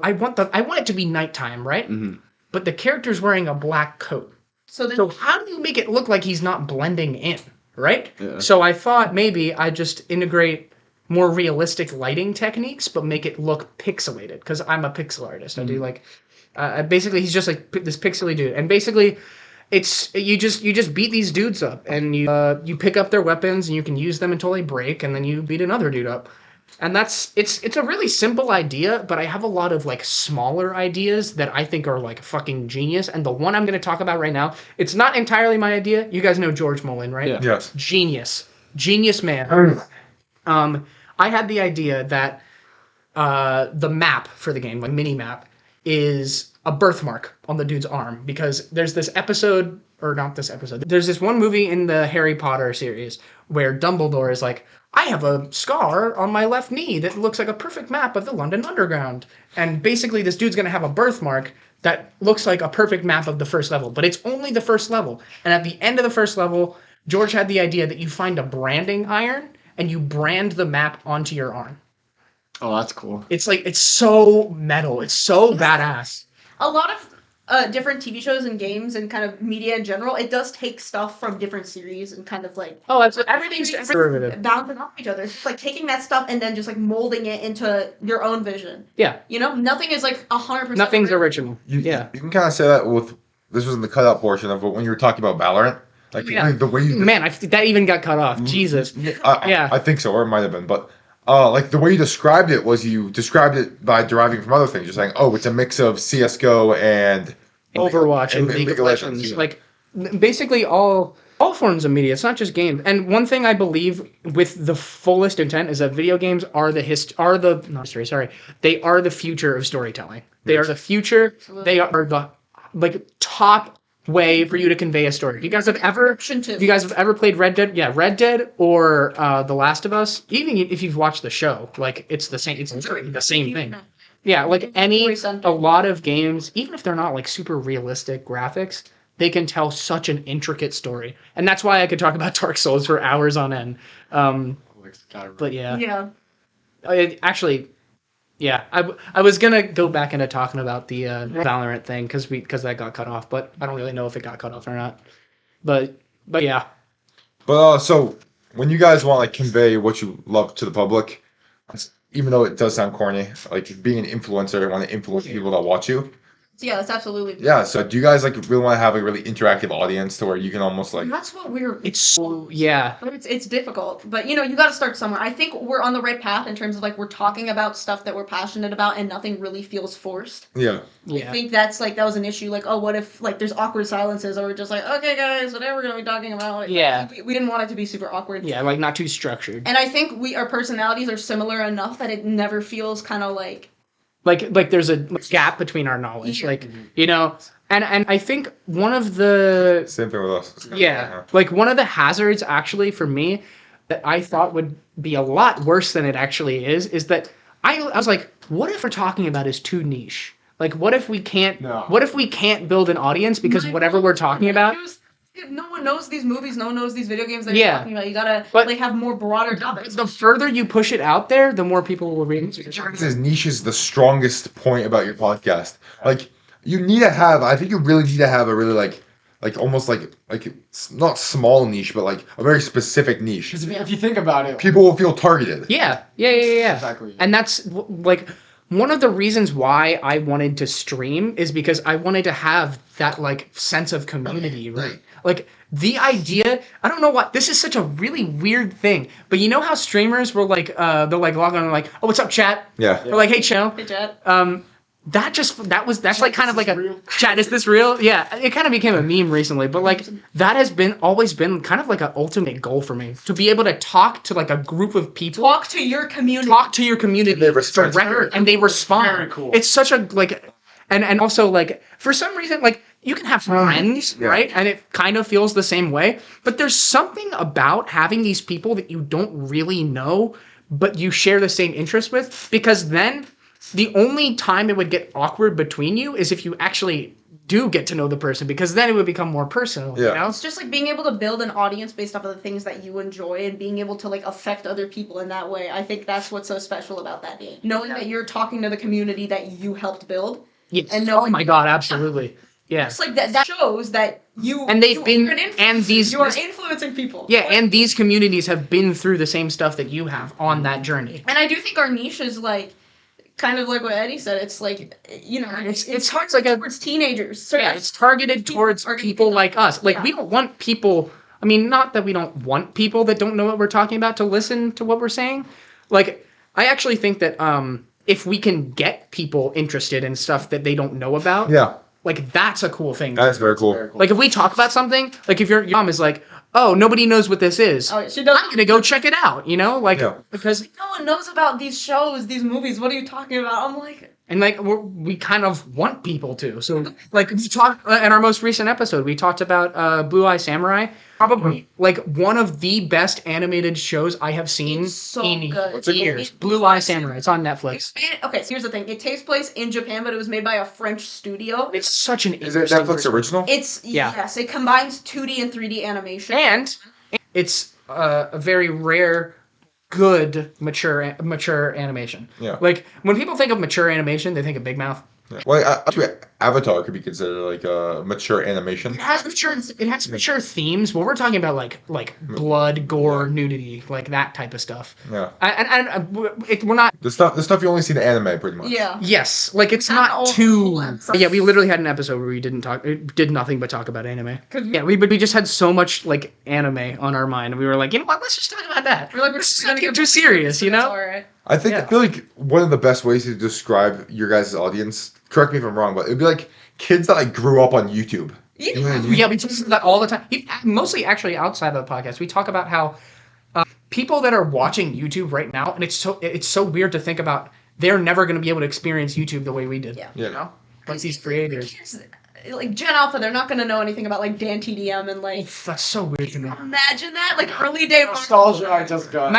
I want it to be nighttime, right? Mhm. But the character's wearing a black coat. So then So how do you make it look like he's not blending in, right? Yeah. So I thought maybe I just integrate more realistic lighting techniques, but make it look pixelated, because I'm a pixel artist. I do like, basically he's just like this pixely dude, and basically it's you just beat these dudes up, and you pick up their weapons and you can use them until they break, and then you beat another dude up. And it's a really simple idea, but I have a lot of like smaller ideas that I think are like fucking genius. And the one I'm going to talk about right now, it's not entirely my idea. You guys know George Mullen, right? Yeah. Yes. Genius man. I had the idea that the map for the game, like mini map, is a birthmark on the dude's arm, because there's this episode, or not this episode, there's this one movie in the Harry Potter series where Dumbledore is like, I have a scar on my left knee that looks like a perfect map of the London Underground. And basically this dude's going to have a birthmark that looks like a perfect map of the first level, but it's only the first level. And at the end of the first level, George had the idea that you find a branding iron and you brand the map onto your arm. Oh, that's cool. It's like, it's so metal. It's so badass. a lot of different TV shows and games and kind of media in general, it does take stuff from different series and kind of like Oh, that's everything's derivative. bouncing off each other. It's just like taking that stuff and then just like molding it into your own vision. Yeah. You know, nothing is like 100%. Nothing's original. You Yeah. can kind of say that with this was in the cutout portion of it when you were talking about Valorant. Like Yeah. the way you Man, that even got cut off. Jesus. Yeah. I think so, or it might have been, but like the way you described it was you described it by deriving from other things. You're saying, oh, it's a mix of CS:GO and Overwatch and League of Legends. yeah. Like basically all forms of media. It's not just games. And one thing I believe with the fullest intent is that video games are the They are the future of storytelling. They are the future. They are the like top way for you to convey a story. If you guys have ever played Red Dead, Red Dead or The Last of Us, even if you've watched the show, like it's the same. It's the same thing. Yeah, like a lot of games, even if they're not like super realistic graphics, they can tell such an intricate story, and that's why I could talk about Dark Souls for hours on end. But yeah, Yeah. I was gonna go back into talking about the Valorant thing because that got cut off, but I don't really know if it got cut off or not. But yeah, But so when you guys want to like convey what you love to the public, even though it does sound corny, like being an influencer, you want to influence people that watch you. Yeah, that's absolutely. Yeah. So do you guys like really want to have a really interactive audience to where you can almost like That's what we're. it's so yeah. But it's difficult. But you know, you got to start somewhere. I think we're on the right path in terms of like we're talking about stuff that we're passionate about and nothing really feels forced. yeah. I think that's like that was an issue. Like, oh, what if like there's awkward silences, or we're just like, okay, guys, whatever we're gonna be talking about. Like, Yeah. we didn't want it to be super awkward. Yeah, like not too structured. And I think our personalities are similar enough that it never feels kind of like. Like there's a gap between our knowledge, Yeah. like you know, and I think one of the Same thing with us. yeah, like one of the hazards actually for me that I thought would be a lot worse than it actually is that I was like, what if we're talking about is too niche? Like, what if we can't? No. What if we can't build an audience because whatever we're talking about? If no one knows these movies, no one knows these video games that Yeah. you're talking about. You gotta But- like have more broader topics. The further you push it out there, the more people will read it. This niche is the strongest point about your podcast. Like you need to have. I think you really need to have a really like almost like not small niche, but like a very specific niche. Because if you think about it, People will feel targeted. Yeah. Exactly. And that's like one of the reasons why I wanted to stream is because I wanted to have that like sense of community, right? Like the idea, I don't know what, this is such a really weird thing, but you know how streamers will like, they'll like log on and like, oh, what's up, chat? Yeah. Or like, hey, channel. Hey, Jet. That's like kind of like a chat. Is this real? Yeah, it kind of became a meme recently, but like that has always been kind of like an ultimate goal for me to be able to talk to like a group of people, Talk to your community. talk to your community, They respond. directly, and they respond. Very cool. It's such a like, and also like for some reason like you can have friends, Yeah. right? And it kind of feels the same way, but there's something about having these people that you don't really know, but you share the same interest with, because then the only time it would get awkward between you is if you actually do get to know the person, because then it would become more personal. You Yeah. know? It's just like being able to build an audience based off of the things that you enjoy and being able to like affect other people in that way. I think that's what's so special about that game. Knowing that you're talking to the community that you helped build. Yes. And oh my God, absolutely. Yeah. It's like that shows that you And they've you been- are an influencer. and these- you are influencing people. Yeah, and these communities have been through the same stuff that you have on that journey. And I do think our niche is like kind of like what Eddie said. It's like It's hard, like a- towards teenagers. So Yeah, it's targeted towards people like us. Like, we don't want people, I mean, not that we don't want people that don't know what we're talking about to listen to what we're saying. Like, I actually think that if we can get people interested in stuff that they don't know about, Yeah, like, that's a cool thing. that's very cool. Like, if we talk about something, like, if your mom is like, oh, nobody knows what this is, Oh, she does. I'm gonna go check it out, you know? Like, Yeah. because, No one knows about these shows, these movies. What are you talking about? I'm like, and like, we kind of want people to. So, like, we talked, in our most recent episode, we talked about Blue Eye Samurai. Probably, like, one of the best animated shows I have seen It's so in good. What's it called? years. Blue Eye Samurai. It's on Netflix. okay, so here's the thing. It takes place in Japan, but it was made by a French studio. It's such an Is it interesting Netflix perspective. original? It's Yeah. yes, it combines 2D and 3D animation. And it's a very rare, good, mature animation. Yeah. Like, when people think of mature animation, they think of Big Mouth. Yeah. Well, actually, Avatar could be considered like a mature animation. It has mature themes, but we're talking about like blood, gore, nudity, like that type of stuff. Yeah, We're not. the stuff you only see in anime, pretty much. Yeah. Yes, like it's Not not all too. full. Yeah, we literally had an episode where we did nothing but talk about anime. Yeah, we just had so much like anime on our mind, and we were like, you know what? Let's just talk about that. We're like, we're Let's just not gonna get get too serious, you It's know? alright. I think Yeah. I feel like one of the best ways to describe your guys' audience. Correct me if I'm wrong, but it'd be like kids that like grew up on YouTube. You know what I mean? Yeah, we talk about that all the time. Mostly, actually, outside of the podcast, we talk about how people that are watching YouTube right now, and it's so weird to think about. They're never going to be able to experience YouTube the way we did. Yeah. You know, like these creators. Kids, like Gen Alpha, they're not gonna know anything about like Dan TDM and like. That's so weird to me. Imagine that, like early day. Nostalgia I just got.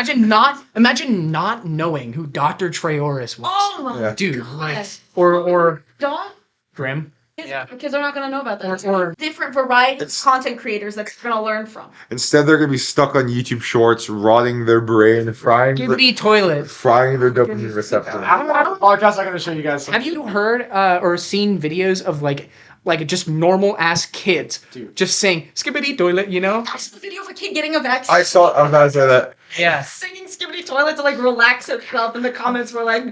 Imagine not knowing who Dr. Treoris was. Oh my Yeah. Dude, God. like, or Dog. Grim. Kids, Yeah. kids are not gonna know about that. Or- Different variety of It's- content creators that they're gonna learn from. Instead, they're gonna be stuck on YouTube Shorts, rotting their brain, frying Skibbity toilet. their dopamine receptor. I don't have a podcast. I'm gonna show you guys. Some. Have you heard or seen videos of like just normal ass kids Dude. just saying skibbity toilet? You know? That's the video of a kid getting a vaccine. I was about to say that. Yeah. Singing Skibbity Toilet to like relax itself, and the comments were like,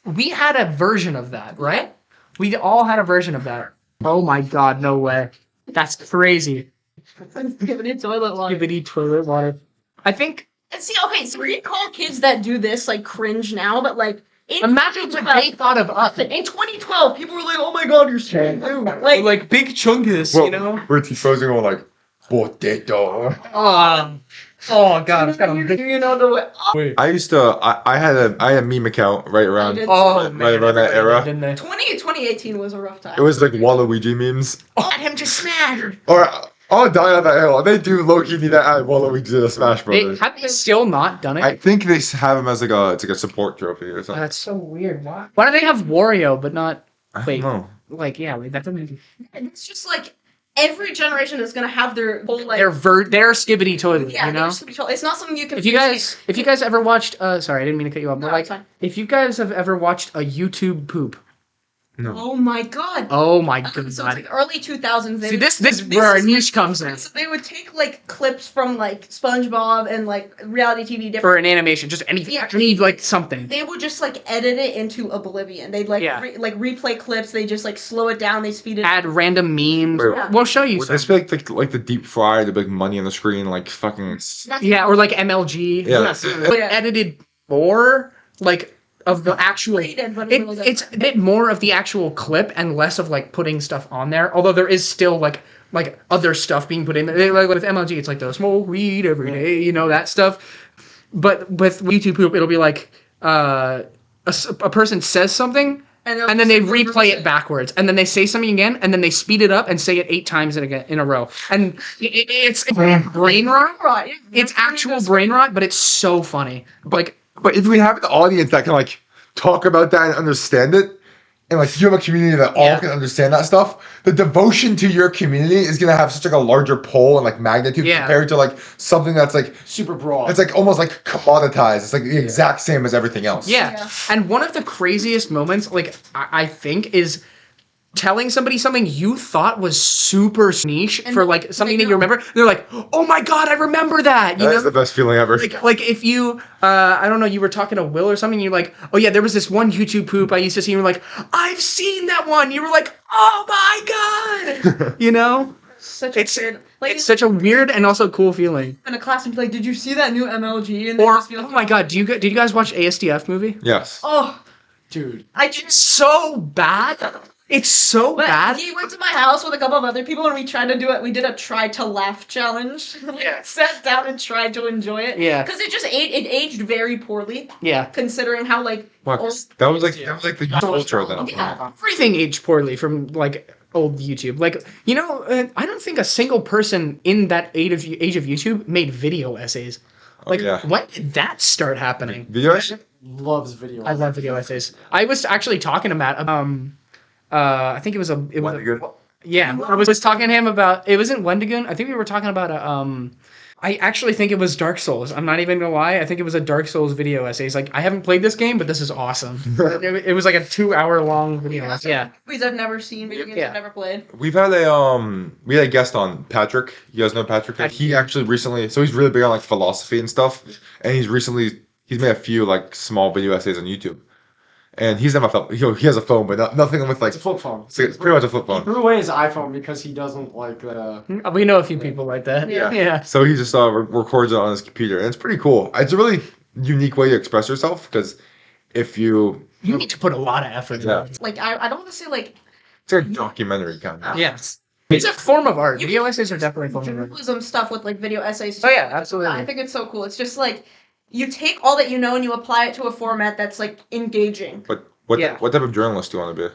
We had a version of that, right? We all had a version of that. Oh my God, no way. That's crazy. Skibbity Toilet water. Skibbity toilet water. I think, And see, okay, so we call kids that do this like cringe now, but like in imagine what they thought of us. in 2012, people were like, "Oh my God, you're so new." Like, Big Chungus, Well, you know? we're T-posing on like potato. Oh God, it's got a you, big. you know the way. Oh, I used to. I had a meme account right around. did. Oh Right man, around that everybody era. did, didn't they? 2018 was a rough time. It was like Waluigi memes. Let him just smash. Or I'll die on that hill. They do low-key need that at Waluigi to Smash They, Brothers. have they still not done it? I think they have him as like a support trophy or Oh, something. that's so weird. Why do they have Wario but not I wait. don't know. like that doesn't And it's just like every generation is gonna have their whole like. their skibbity toilet, yeah, you know? it's not something you can. If you guys ever watched sorry, I didn't mean to cut you off, No, but like it's fine. if you guys have ever watched a YouTube poop. Oh my God. Oh my So god. it's like early 2000s. They See, would- this is where our is, niche comes in. So they would take like clips from like SpongeBob and like reality TV. Different. For an animation, just anything. Yeah. Need like something. They would just like edit it into oblivion. They'd like Yeah. replay clips. They just like slow it down. They speed it. Add random memes. Wait, We'll show you Would they some. speak like the deep fry, the big money on the screen, like fucking. Yeah, or like MLG. Yeah. Yes. But Yeah. edited more like of the actual. Rated, but it was, like, It's a bit more of the actual clip and less of like putting stuff on there. Although there is still like other stuff being put in there. Like with MLG, it's like the smoke weed every day, you know, that stuff. But with YouTube poop, it'll be like a person says something. And then they replay it backwards, and then they say something again, and then they speed it up and say it 8 times in a row. And it's brain rot. Right. It's actual brain rot, but it's so funny. Like, But if we have an audience that can like talk about that and understand it, and like you have a community that all Yeah. can understand that stuff, the devotion to your community is gonna have such like a larger pull and like magnitude Yeah. compared to like something that's like Super broad. it's like almost like commoditized. It's like the exact same as everything else. Yeah. Yeah. And one of the craziest moments, like, I think, is telling somebody something you thought was super niche And for, like, something they that you know. remember. They're like, oh my God, I remember that. You That know? is the best feeling ever. Like if you, I don't know, you were talking to Will or something, you're like, oh yeah, there was this one YouTube poop I used to see, and you're like, I've seen that one. You were like, oh my God. You know? Such a It's weird, like It's such a weird and also cool feeling. in a class and be like, did you see that new MLG? And then Or, just be like, oh my God, did you guys watch ASDF movie? Yes. oh, Dude. I It's just. so bad. It's so But bad. he went to my house with a couple of other people and we tried to do it. We did a try to laugh challenge. Yeah. Sat down and tried to enjoy it. Yeah. Because it aged very poorly, Yeah. considering how like Fuck, old. that was like the culture then. Yeah. Everything aged poorly from like old YouTube. Like, you know, I don't think a single person in that age of YouTube made video essays. Like, yeah. when did that start happening? Video? Loves video. I love video essays. I was actually talking to Matt. I think it was Wendigoon? yeah. I was talking to him about it wasn't Wendigoon. I think we were talking about I actually think it was Dark Souls. I'm not even gonna lie. I think it was a Dark Souls video essay. He's like, I haven't played this game, but this is awesome. it was like a 2-hour long video essay. Yeah. Movies I've never seen, video games Yeah. I've never played. We've had we had a guest on, Patrick. You guys know Patrick? He actually recently, so he's really big on like philosophy and stuff, and he's made a few like small video essays on YouTube. And he has a phone, but nothing with like It's a flip phone. it's pretty much a flip He phone. threw away his iPhone because he doesn't like the. We know a few people like that. Yeah. Yeah. So he just records it on his computer, and it's pretty cool. It's a really unique way to express yourself because if you You need to put a lot of effort Yeah. in it. Like I don't want to say like it's like a documentary kind of. Yes. It's a form of art. You Video can essays are definitely a form of art. journalism stuff with like video essays. Oh, yeah, Like, absolutely. I think it's so cool. It's just like you take all that you know and you apply it to a format that's like engaging. But what Yeah. what type of journalist do you want to be?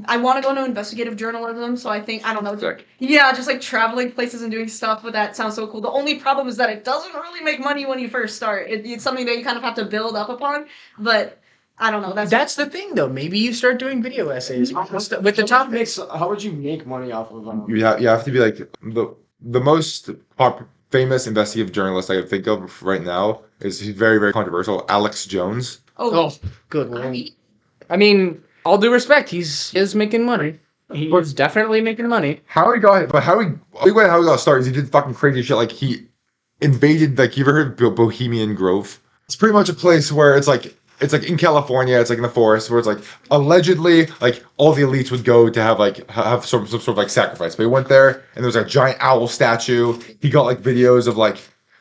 I want to go into investigative journalism, so I think I don't know. Sick. Yeah, just like traveling places and doing stuff with that sounds so cool. The only problem is that it doesn't really make money when you first start. It's something that you kind of have to build up upon, but I don't know. That's the thing, though. Maybe you start doing video essays with the topics. How would you make money off of You have to be like the most famous investigative journalist I can think of right now he's very, very controversial, Alex Jones. Oh, good lord. I mean, all due respect, he is making money. He's definitely making money. How he got started is he did fucking crazy shit. Like he invaded, like, you ever heard of Bohemian Grove? It's pretty much a place where it's like in California, it's like in the forest where it's like allegedly like all the elites would go to have some sort of like sacrifice. But he went there and there was a giant owl statue. He got like videos of like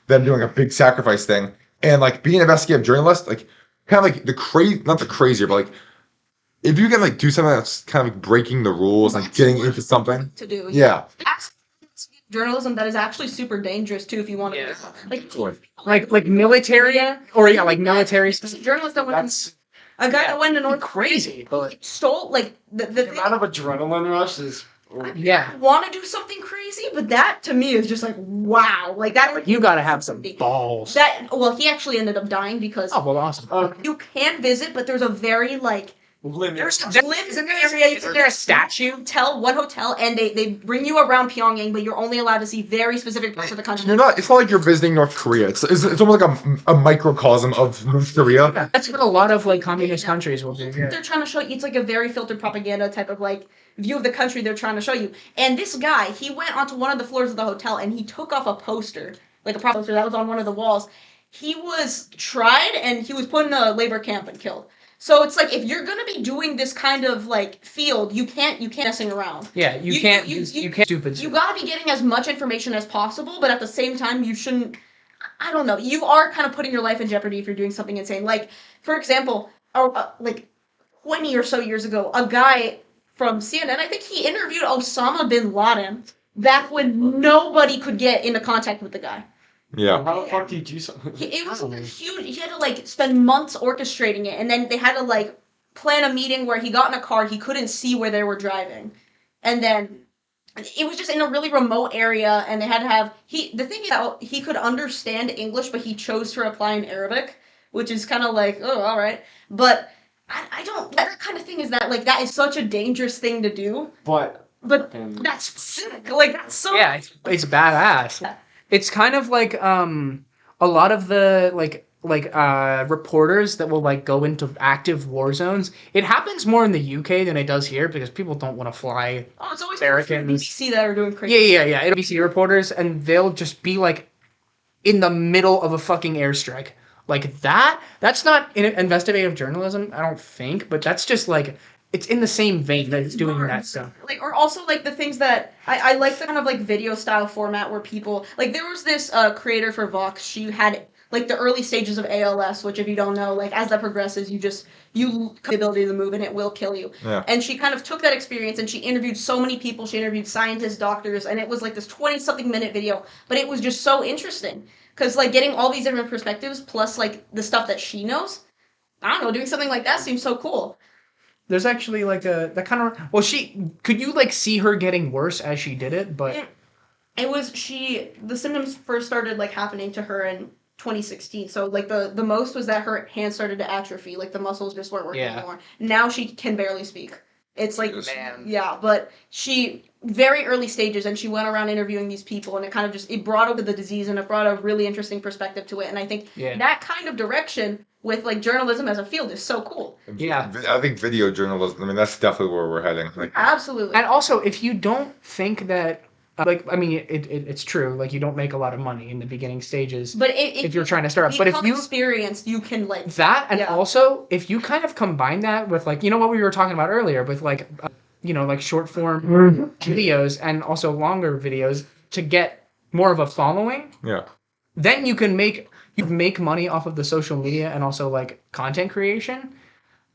them doing a big sacrifice thing. And like being an investigative journalist, like kind of like not the crazier, but like if you can like do something that's kind of like breaking the rules, like getting into something. to do. Yeah. Journalism that is actually super dangerous too if you want to Yeah. Like military or like military stuff. journalist that went That's a guy that went to North Korea crazy, but stole like the The thing. amount of adrenaline rush is. yeah, Want to do something crazy, but that to me is just like wow, like that. you gotta have some balls. That well, he actually ended up dying because Oh well, awesome. you can visit, but there's a very like Limit. Isn't there a statue? one hotel, and they bring you around Pyongyang, but you're only allowed to see very specific parts of the country. It's not like you're visiting North Korea. It's almost like a microcosm of North Korea. That's what a lot of like communist countries will do. Yeah. They're trying to show you, it's like a very filtered propaganda type of like view of the country they're trying to show you. And this guy, he went onto one of the floors of the hotel and he took off a poster, like a poster that was on one of the walls. He was tried and he was put in a labor camp and killed. So it's like if you're gonna be doing this kind of like field, you can't messing around. Yeah, you can't stupid. You gotta be getting as much information as possible, but at the same time, you shouldn't. I don't know. You are kind of putting your life in jeopardy if you're doing something insane. Like, for example, like 20 or so years ago, a guy from CNN, I think he interviewed Osama bin Laden back when nobody could get into contact with the guy. Yeah. How the fuck do you do something? It was huge. He had to like spend months orchestrating it, and then they had to like plan a meeting where he got in a car. He couldn't see where they were driving, and then it was just in a really remote area, and they had to have the thing is that he could understand English, but he chose to reply in Arabic, which is kind of like, oh, all right. But I don't that kind of thing is that like that is such a dangerous thing to do. But That's sick. Like that's so Yeah, it's badass. Yeah. It's kind of like a lot of the reporters that will like go into active war zones. It happens more in the UK than it does here because people don't want to fly. Oh, it's always Americans. BBC that are doing crazy. Yeah. It'll be BBC reporters and they'll just be like in the middle of a fucking airstrike. Like that's not investigative journalism, I don't think, but that's just like it's in the same vein that it's doing that stuff. Like, or also like the things that I like the kind of like video style format where people like there was this creator for Vox. She had like the early stages of ALS, which if you don't know, like as that progresses, you lose the ability to move and it will kill you. Yeah. And she kind of took that experience and she interviewed so many people. She interviewed scientists, doctors, and it was like this 20-something minute video, but it was just so interesting because like getting all these different perspectives plus like the stuff that she knows. I don't know, doing something like that seems so cool. There's actually like that kind of well, could you like see her getting worse as she did it, but It was the symptoms first started like happening to her in 2016. So like the most was that her hands started to atrophy, like the muscles just weren't working anymore. Now she can barely speak. It's like Man. yeah, but she very early stages and she went around interviewing these people and it kind of just it brought over the disease and it brought a really interesting perspective to it. And I think that kind of direction with like journalism as a field is so cool. Yeah. I think video journalism. I mean, that's definitely where we're heading. Like, Absolutely. And also, if you don't think that, it's true. Like, you don't make a lot of money in the beginning stages. But if you're trying to start up, but if you experienced, you can like that, and also if you kind of combine that with like, you know what we were talking about earlier, with like, like short form videos and also longer videos to get more of a following. yeah. Then you make money off of the social media and also like content creation.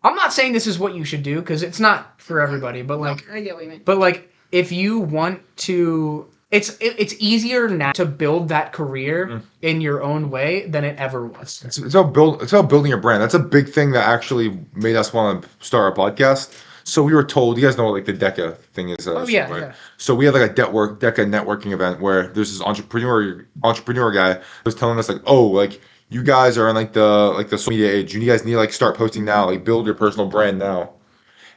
I'm not saying this is what you should do because it's not for everybody, but like, I get what you mean. but like if you want to, it's easier now to build that career in your own way than it ever was. It's about building your brand. That's a big thing that actually made us want to start our podcast. So we were told, you guys know what like the DECA thing is. Oh, yeah, right? yeah. So we had like a DECA networking event where there's this entrepreneur guy who was telling us like, oh, like you guys are in like the social media age. You guys need to like start posting now, like build your personal brand now.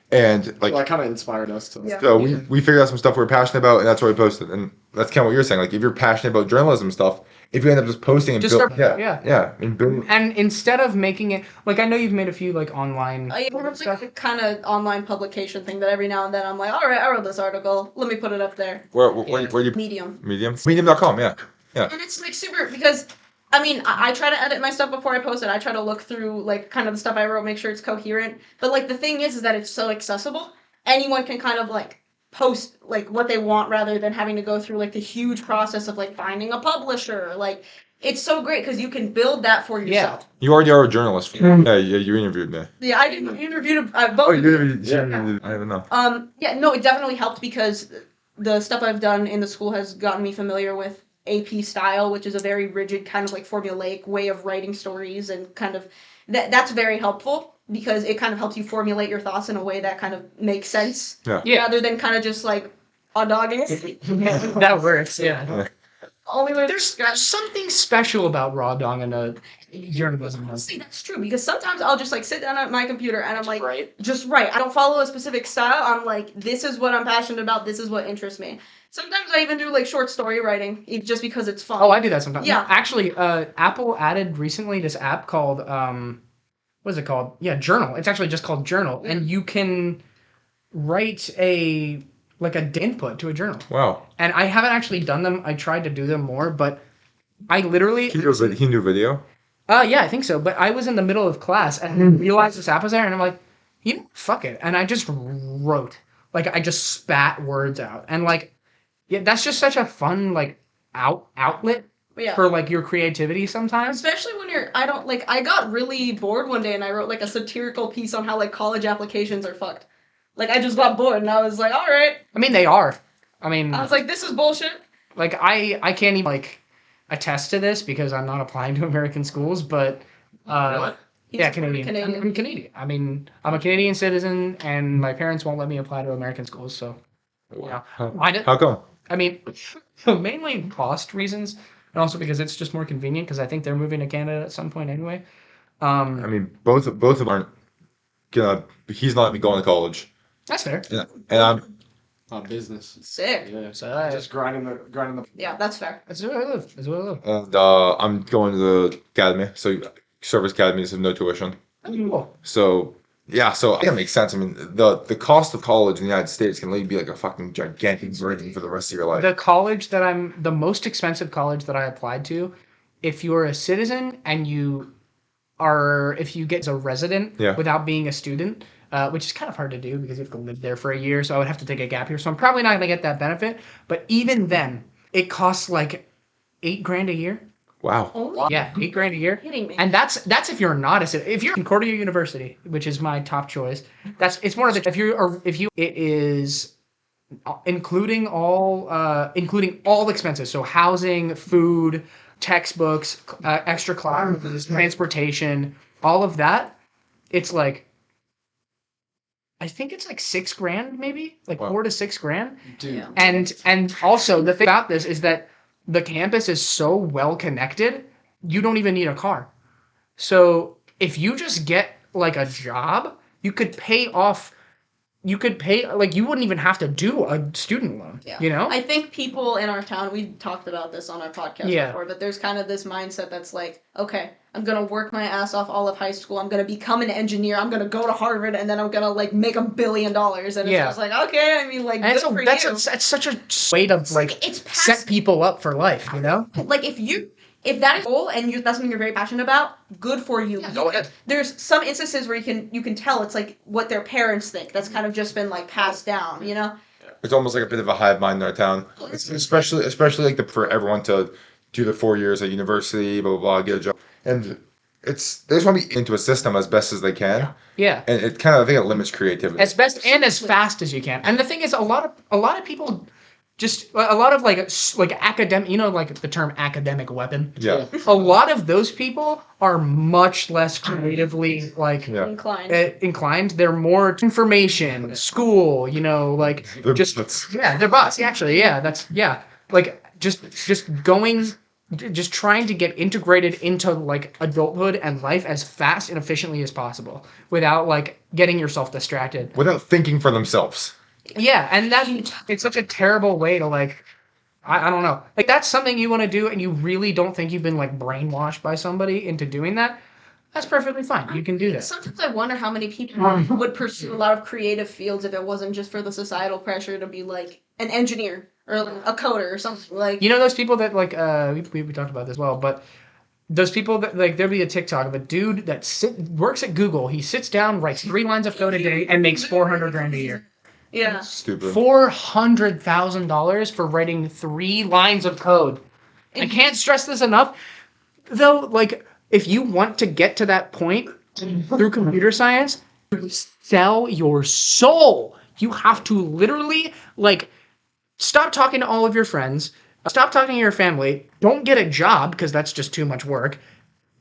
And like that kind of inspired us to. Yeah. so we figured out some stuff we were passionate about, and that's what we posted. And that's kind of what you're saying. Like if you're passionate about journalism stuff, if you end up just posting and and building. And instead of making it like, I know you've made a few like online It's like a kind of online publication thing that every now and then I'm like, all right, I wrote this article. Let me put it up there. Where you Medium. medium.com, yeah. And it's like super because I mean, I try to edit my stuff before I post it. I try to look through like kind of the stuff I wrote, make sure it's coherent. But like the thing is that it's so accessible. Anyone can kind of like post like what they want rather than having to go through like the huge process of like finding a publisher. Like it's so great because you can build that for yourself. You already are a journalist. Yeah, you interviewed me. Yeah, I interviewed both. Oh, you interviewed. I don't know. No, it definitely helped because the stuff I've done in the school has gotten me familiar with AP style, which is a very rigid kind of like formulaic way of writing stories and kind of that's very helpful because it kind of helps you formulate your thoughts in a way that kind of makes sense. Yeah. Rather than kind of just like raw dogging it. That works. Yeah. Only way There's something special about raw dog in a journalism. See, that's true because sometimes I'll just like sit down at my computer and I'm like, Right. just write. I don't follow a specific style. I'm like, this is what I'm passionate about. This is what interests me. Sometimes I even do like short story writing just because it's fun. Oh, I do that sometimes. Yeah. Actually, Apple added recently this app called what is it called? Yeah, Journal. It's actually just called Journal, and you can write a input to a journal. Wow. And I haven't actually done them. I tried to do them more, but I literally. Can you do video? Yeah, I think so. But I was in the middle of class and realized this app was there, and I'm like, fuck it, and I just wrote. Like I just spat words out, and like, yeah, that's just such a fun like outlet for like your creativity sometimes. Especially when I got really bored one day and I wrote like a satirical piece on how like college applications are fucked. Like I just got bored and I was like, all right. I mean, they are. I mean, I was like, this is bullshit. Like I can't even like attest to this because I'm not applying to American schools, but What? yeah, Canadian. I'm Canadian. I mean, I'm a Canadian citizen, and my parents won't let me apply to American schools. So, yeah. How come? I mean, mainly cost reasons, and also because it's just more convenient. Because I think they're moving to Canada at some point anyway. I mean, both of them aren't he's not going to college. That's fair. Yeah. And Business. Sick. Yeah. So I, Just grinding the. Yeah, that's fair. that's where I live. That's where I live. I'm going to the academy. So service academies have no tuition. Cool. So yeah, so I think it makes sense. I mean, the cost of college in the United States can literally be like a fucking gigantic burden for the rest of your life. The most expensive college that I applied to, if you're a citizen and if you get as a resident Yeah. without being a student, which is kind of hard to do because you have to live there for a year, so I would have to take a gap year. So I'm probably not gonna get that benefit. But even then, it costs like $8,000 a year. Wow. Holy Yeah, $8,000 a year. kidding me. And that's if you're not a citizen. If you're in Concordia University, which is my top choice, it's more of the it is including all expenses. So housing, food, textbooks, extra classes, transportation, all of that. It's like, I think it's like $6,000 maybe, like Wow. $4,000 to $6,000. Dude. Yeah. And also the thing about this is that the campus is so well connected, you don't even need a car. So if you just get like a job, you could pay like you wouldn't even have to do a student loan. Yeah. You know? I think people in our town, we talked about this on our podcast Yeah. before, but there's kind of this mindset that's like, okay, I'm going to work my ass off all of high school. I'm going to become an engineer. I'm going to go to Harvard and then I'm going to like make $1 billion. And it's Yeah. just like, okay, I mean, like, And good for that's you. it's such a way to like It's set past, people up for life, you know? like, if that is goal and that's something you're very passionate about, good for you. Yeah, go ahead. There's some instances where you can tell it's like what their parents think. That's kind of just been like passed down, you know? It's almost like a bit of a hive mind in our town. It's especially like for everyone to do the 4 years at university, blah blah blah, get a job, and they just want to be into a system as best as they can, Yeah. and it kind of I think it limits creativity. As best and as fast as you can. And the thing is, a lot of people just a lot of like academic, you know, like the term academic weapon. Yeah. A lot of those people are much less creatively like Yeah. Inclined. inclined. They're more information, school, you know, like They're just butts. yeah, they're bots. Actually, yeah, that's yeah, like just trying to get integrated into like adulthood and life as fast and efficiently as possible without like getting yourself distracted. Without thinking for themselves. Yeah, and it's such a terrible way to like, I don't know. Like that's something you want to do and you really don't think you've been like brainwashed by somebody into doing that. That's perfectly fine. You can do that. Sometimes I wonder how many people would pursue a lot of creative fields if it wasn't just for the societal pressure to be like an engineer or like a coder or something like. You know those people that like we talked about this as well, but those people that like there'll be a TikTok of a dude that works at Google. He sits down, writes 3 lines of code a day, and makes $400,000 a year. Yeah. Stupid. $400,000 for writing 3 lines of code. I can't stress this enough. Though, like, if you want to get to that point through computer science, sell your soul. You have to literally, like, stop talking to all of your friends, stop talking to your family, don't get a job because that's just too much work,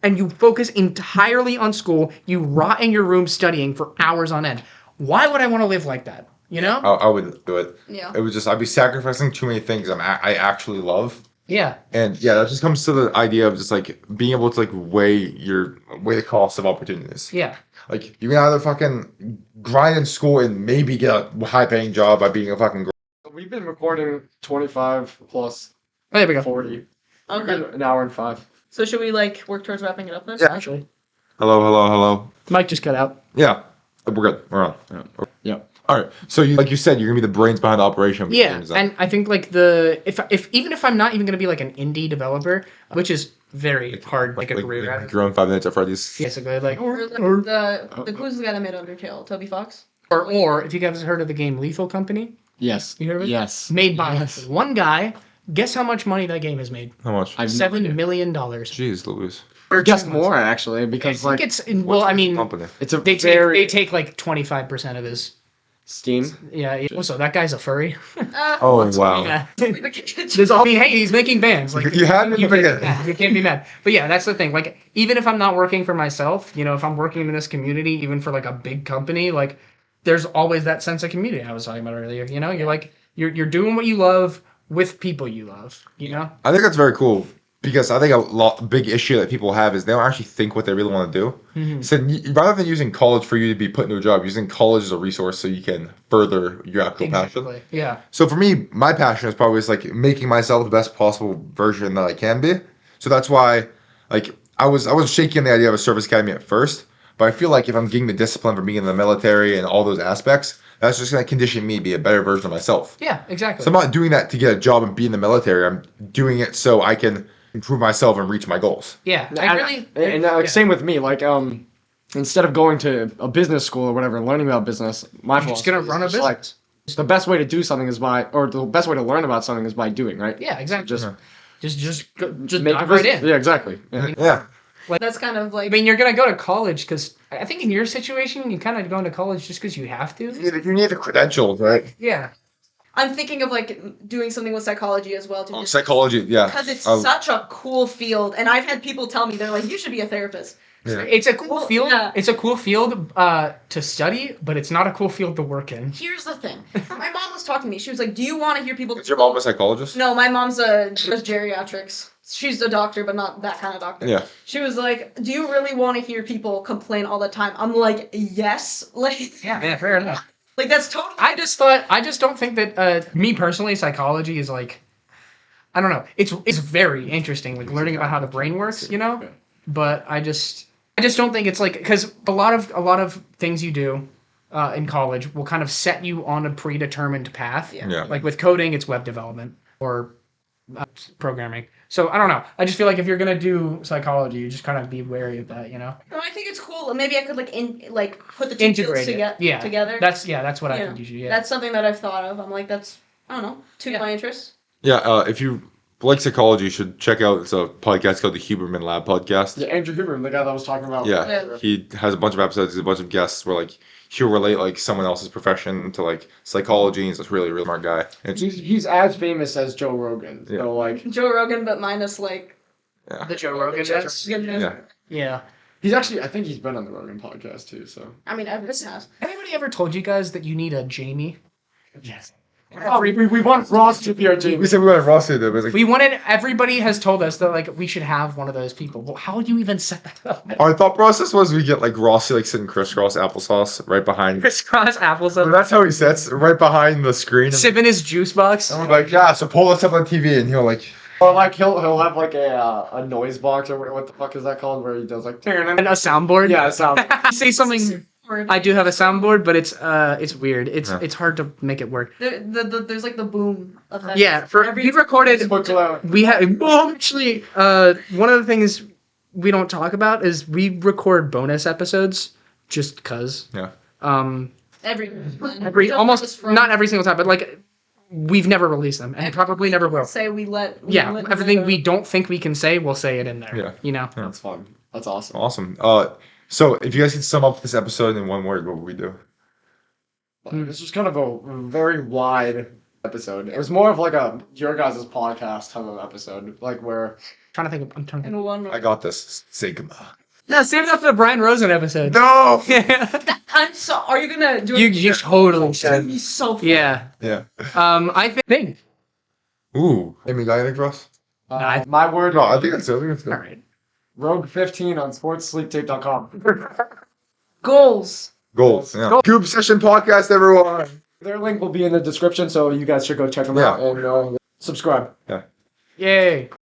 and you focus entirely on school. You rot in your room studying for hours on end. Why would I want to live like that? You know? I wouldn't do it. Yeah. It was just I'd be sacrificing too many things I actually love. Yeah. And yeah, that just comes to the idea of just like being able to like weigh the cost of opportunities. Yeah. Like you can either fucking grind in school and maybe get a high paying job by being a fucking We've been recording 25 plus Oh, there we go. 40. Okay. An hour and 5. So should we like work towards wrapping it up then? Yeah. Actually, Hello. Mike just cut out. Yeah. We're good. We're on. Yeah. All right. So you like you said, you're gonna be the brains behind the operation. of the Yeah, game design. and I think like if even if I'm not even gonna be like an indie developer, which is very hard, like a career. like your own 5 minutes at Freddy's. Basically, like Or who's the guy that made Undertale? Toby Fox? or if you guys heard of the game Lethal Company, Yes. you heard of it? Yes. Made by Yes. one guy. Guess how much money that game has made? How much? I've $7 million. Jeez, Louise. Or just more actually, because I like think it's well. I mean, Company. it's a they very take like 25% of his. Steam. Yeah. Also, that guy's a furry. Oh wow. Yeah. There's all. I mean, hey, he's making bands. Like You had me you, forget. you can't be mad. But yeah, that's the thing. Like, even if I'm not working for myself, you know, if I'm working in this community, even for like a big company, like, there's always that sense of community I was talking about earlier. You know, you're like you're doing what you love with people you love. You know. I think that's very cool. because I think big issue that people have is they don't actually think what they really want to do. Mhm. So rather than using college for you to be put into a job, using college as a resource so you can further your actual passion. Exactly. Yeah. So for me, my passion is probably just like making myself the best possible version that I can be. So that's why, like, I was shaky on the idea of a service academy at first, but I feel like if I'm getting the discipline from being in the military and all those aspects, that's just gonna condition me to be a better version of myself. Yeah. Exactly. So I'm not doing that to get a job and be in the military. I'm doing it so I can improve myself and reach my goals. yeah. I really. And yeah. same with me. Like instead of going to a business school or whatever and learning about business, my You're just gonna philosophy run a is just, like, business. the best way to do something is by, or the best way to learn about something is by doing, right? Yeah. Exactly. Just Just make dive it right in. Yeah, exactly. Yeah. Yeah. That's kind of I like. mean, you're gonna go to college because I think in your situation, you kind of go into college just because you have to. You need the credentials, right? Yeah. I'm thinking of like doing something with psychology as well to just Psychology, yeah. because it's I- such a cool field, and I've had people tell me they're like, you should be a therapist. Yeah. It's a cool Well, field. yeah. It's a cool field to study, but it's not a cool field to work in. Here's the thing. My mom was talking to me. She was like, "Do you want to hear people?" Is your mom a psychologist? No, my mom's does geriatrics. She's a doctor, but not that kind of doctor. Yeah. She was like, "Do you really want to hear people complain all the time?" I'm like, "Yes." Like, Yeah, fair enough. like that's totally. I just don't think that me personally, psychology is like, I don't know. It's very interesting, like learning about how the brain works, you know. But I just don't think it's like because a lot of things you do in college will kind of set you on a predetermined path. Yeah. Like with coding, it's web development or programming. So I don't know. I just feel like if you're gonna do psychology, you just kind of be wary of that, you know. No, I think it's cool. Maybe I could like put the two fields Integrate it. Yeah. together. That's what I Yeah. think you should. Yeah. That's something that I've thought of. I'm like, that's I don't know, to my interests. Yeah, if you like psychology, you should check out it's a podcast called the Huberman Lab Podcast. Yeah, Andrew Huberman, the guy that was talking about. Yeah, he has a bunch of episodes, he's a bunch of guests where like he'll relate like someone else's profession to like psychology. And he's a really, really smart guy. And He's as famous as Joe Rogan. Yeah. So like Joe Rogan, but minus like. the Joe Rogan. That's, yeah, yeah. he's actually, I think he's been on the Rogan podcast too. So I mean, everyone has. Anybody ever told you guys that you need a Jamie? yes. Oh, we want Ross to be our team. we said we wanted Ross to do it, but it's like, Everybody has told us that like we should have one of those people. Well, how would you even set that up? our thought process was we get like Ross to like sitting crisscross applesauce right behind. Crisscross apples But that's how he sits, right behind the screen. sipping his juice box. And we're like, yeah, so pull this up on TV, and he'll like, Or like he'll have like a noise box or what the fuck is that called where he does like And a soundboard. yeah, it sounds Say something. I do have a soundboard, but it's weird. Yeah. It's hard to make it work. There's like the boom of that. Yeah, we recorded. We have well, actually, one of the things we don't talk about is we record bonus episodes just cause. yeah. Every almost not every single time, but like we've never released them and probably never will. Say we let. Everything we don't think we can say, we'll say it in there. Yeah. You know. That's fun. That's awesome. Awesome. So if you guys could sum up this episode in one word, what would we do? This was kind of a very wide episode. It was more of like a your guys' podcast type of episode, like where I'm trying to think. In one. I got this. Sigma. No, save that for the Brian Rosen episode. No. I'm so. Are you gonna do it? You totally It's gonna should. be so fun. Yeah. Yeah. I think. Ooh. Amy, got anything for us? my word. No, I think that's it. All right. Rogue 15 on sportssleeptape.com. Goals. Goals. Yeah. Goob Session Podcast, everyone. Their link will be in the description, so you guys should go check them Yeah. out and subscribe. Yay.